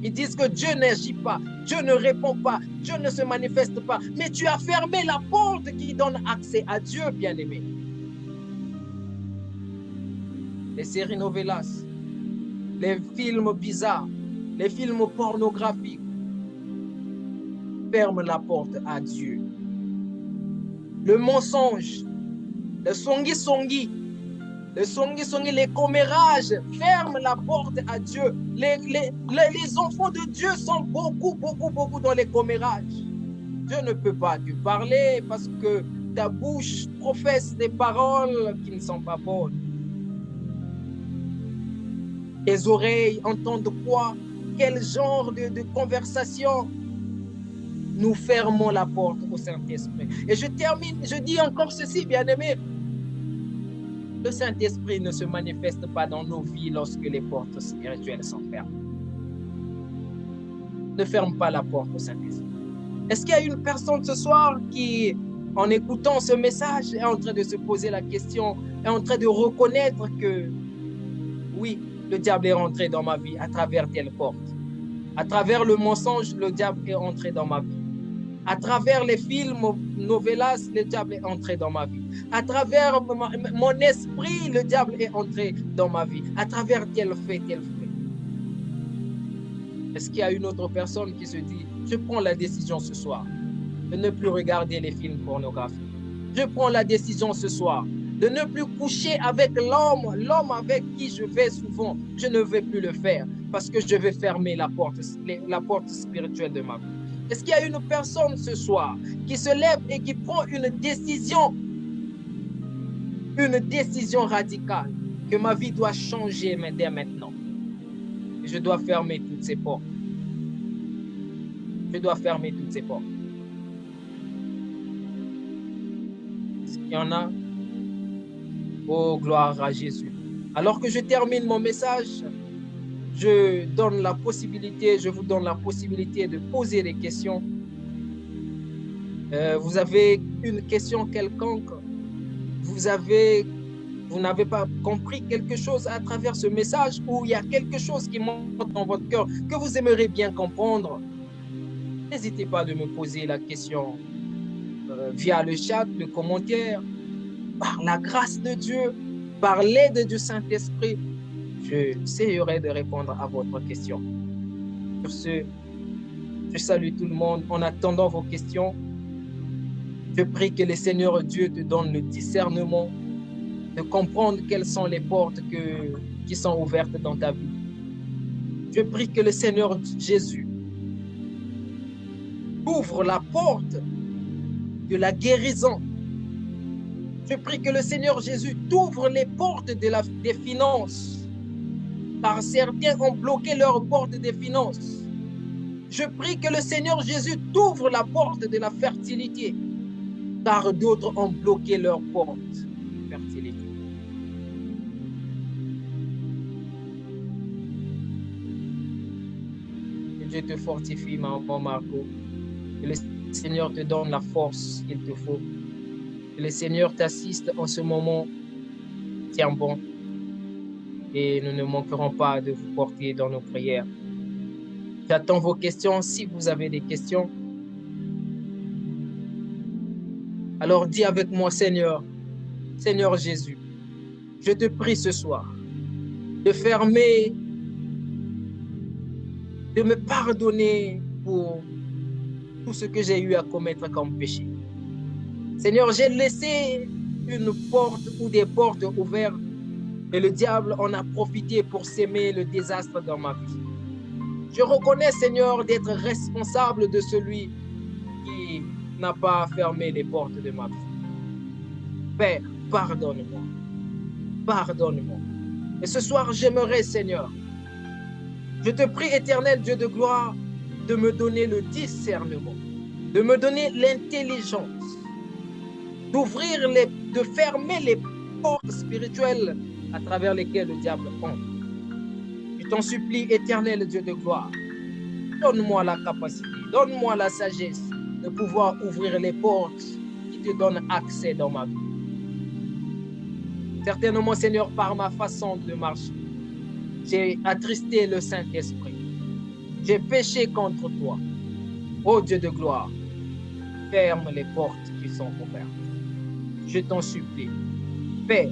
Ils disent que Dieu n'agit pas, Dieu ne répond pas, Dieu ne se manifeste pas. Mais tu as fermé la porte qui donne accès à Dieu, bien-aimé. Les séries novelas, les films bizarres, les films pornographiques ferment la porte à Dieu. le mensonge, le songi-songi, les commérages ferment la porte à Dieu. Les enfants de Dieu sont beaucoup dans les commérages. Dieu ne peut pas te parler parce que ta bouche professe des paroles qui ne sont pas bonnes. Tes oreilles entendent quoi? Quel genre de conversation? Nous fermons la porte au Saint-Esprit. Et je termine, je dis encore ceci, bien-aimés. Le Saint-Esprit ne se manifeste pas dans nos vies lorsque les portes spirituelles sont fermées. Ne ferme pas la porte au Saint-Esprit. Est-ce qu'il y a une personne ce soir qui, en écoutant ce message, est en train de se poser la question, est en train de reconnaître que, oui, le diable est rentré dans ma vie à travers telle porte. À travers le mensonge, le diable est entré dans ma vie. À travers les films, novelas, le diable est entré dans ma vie. À travers mon esprit, le diable est entré dans ma vie. À travers tel fait, tel fait. Est-ce qu'il y a une autre personne qui se dit, je prends la décision ce soir de ne plus regarder les films pornographiques. Je prends la décision ce soir de ne plus coucher avec l'homme avec qui je vais souvent. Je ne vais plus le faire parce que je vais fermer la porte spirituelle de ma vie. Est-ce qu'il y a une personne ce soir qui se lève et qui prend une décision radicale, que ma vie doit changer dès maintenant? Et je dois fermer toutes ces portes. Je dois fermer toutes ces portes. Il y en a. Oh, gloire à Jésus. Alors que je termine mon message, je vous donne la possibilité de poser des questions. Vous avez une question quelconque, vous n'avez pas compris quelque chose à travers ce message, ou il y a quelque chose qui monte dans votre cœur que vous aimeriez bien comprendre, n'hésitez pas de me poser la question via le chat, le commentaire. Par la grâce de Dieu, par l'aide du Saint-Esprit, j'essaierai de répondre à votre question. Sur ce, je salue tout le monde en attendant vos questions. Je prie que le Seigneur Dieu te donne le discernement de comprendre quelles sont les portes qui sont ouvertes dans ta vie. Je prie que le Seigneur Jésus ouvre la porte de la guérison. Je prie que le Seigneur Jésus t'ouvre les portes des finances. Car certains ont bloqué leurs portes des finances. Je prie que le Seigneur Jésus t'ouvre la porte de la fertilité. Car d'autres ont bloqué leurs portes de fertilité. Que Dieu te fortifie, maman Marco. Que le Seigneur te donne la force qu'il te faut. Que le Seigneur t'assiste en ce moment. Tiens bon. Et nous ne manquerons pas de vous porter dans nos prières. J'attends vos questions. Si vous avez des questions, alors dis avec moi, Seigneur Jésus, je te prie ce soir de fermer, de me pardonner pour tout ce que j'ai eu à commettre comme péché. Seigneur, j'ai laissé une porte ou des portes ouvertes et le diable en a profité pour s'aimer le désastre dans ma vie. Je reconnais, Seigneur, d'être responsable de celui qui n'a pas fermé les portes de ma vie. Père, pardonne-moi. Pardonne-moi. Et ce soir, j'aimerais, Seigneur, je te prie, éternel Dieu de gloire, de me donner le discernement, de me donner l'intelligence, de fermer les portes spirituelles à travers lesquelles le diable entre. Je t'en supplie, éternel Dieu de gloire, donne-moi la capacité, donne-moi la sagesse de pouvoir ouvrir les portes qui te donnent accès dans ma vie. Certainement, Seigneur, par ma façon de marcher, j'ai attristé le Saint-Esprit. J'ai péché contre toi. Ô Dieu de gloire, ferme les portes qui sont ouvertes. Je t'en supplie. Père,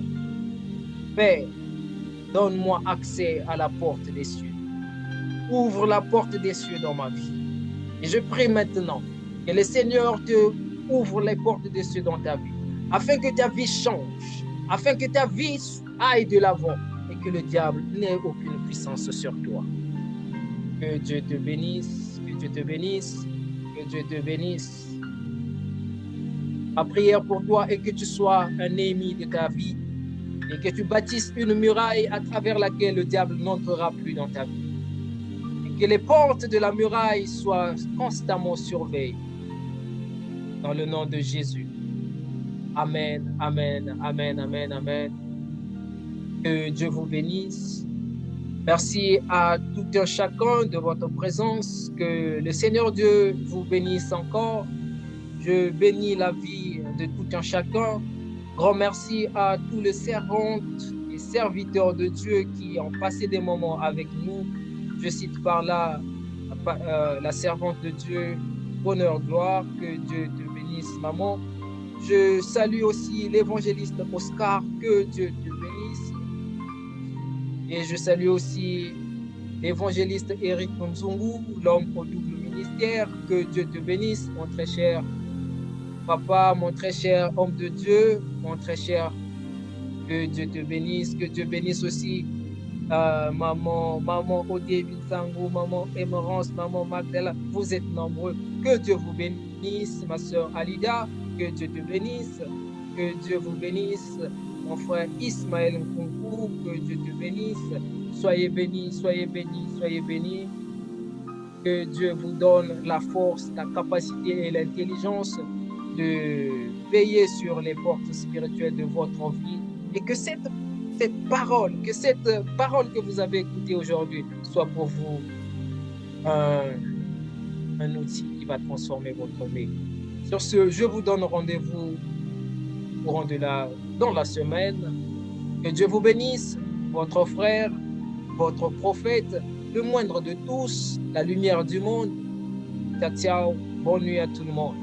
donne-moi accès à la porte des cieux. Ouvre la porte des cieux dans ma vie. Et je prie maintenant que le Seigneur te ouvre les portes des cieux dans ta vie, afin que ta vie change, afin que ta vie aille de l'avant et que le diable n'ait aucune puissance sur toi. Que Dieu te bénisse, que Dieu te bénisse, que Dieu te bénisse. Ma prière pour toi est que tu sois un ennemi de ta vie et que tu bâtisses une muraille à travers laquelle le diable n'entrera plus dans ta vie. Et que les portes de la muraille soient constamment surveillées. Dans le nom de Jésus. Amen, amen, amen, amen, amen. Que Dieu vous bénisse. Merci à tout un chacun de votre présence. Que le Seigneur Dieu vous bénisse encore. Je bénis la vie de tout un chacun. Grand merci à tous les servantes et serviteurs de Dieu qui ont passé des moments avec nous. Je cite par là la servante de Dieu, Bonheur Gloire, que Dieu te bénisse, maman. Je salue aussi l'évangéliste Oscar, que Dieu te bénisse. Et je salue aussi l'évangéliste Eric Mzungu, l'homme au double ministère, que Dieu te bénisse, mon très cher papa, mon très cher homme de Dieu, mon très cher, que Dieu te bénisse, que Dieu bénisse aussi maman Odie Binsango, maman Emerance, maman Magdala, vous êtes nombreux. Que Dieu vous bénisse, ma soeur Alida, que Dieu te bénisse, que Dieu vous bénisse, mon frère Ismaël Nkunku, que Dieu te bénisse. Soyez bénis, soyez bénis, soyez bénis. Que Dieu vous donne la force, la capacité et l'intelligence de veiller sur les portes spirituelles de votre vie et que cette parole que vous avez écoutée aujourd'hui soit pour vous un outil qui va transformer votre vie. Sur ce, je vous donne rendez-vous dans la semaine. Que Dieu vous bénisse, votre frère, votre prophète, le moindre de tous, la lumière du monde. Ciao, ciao, bonne nuit à tout le monde.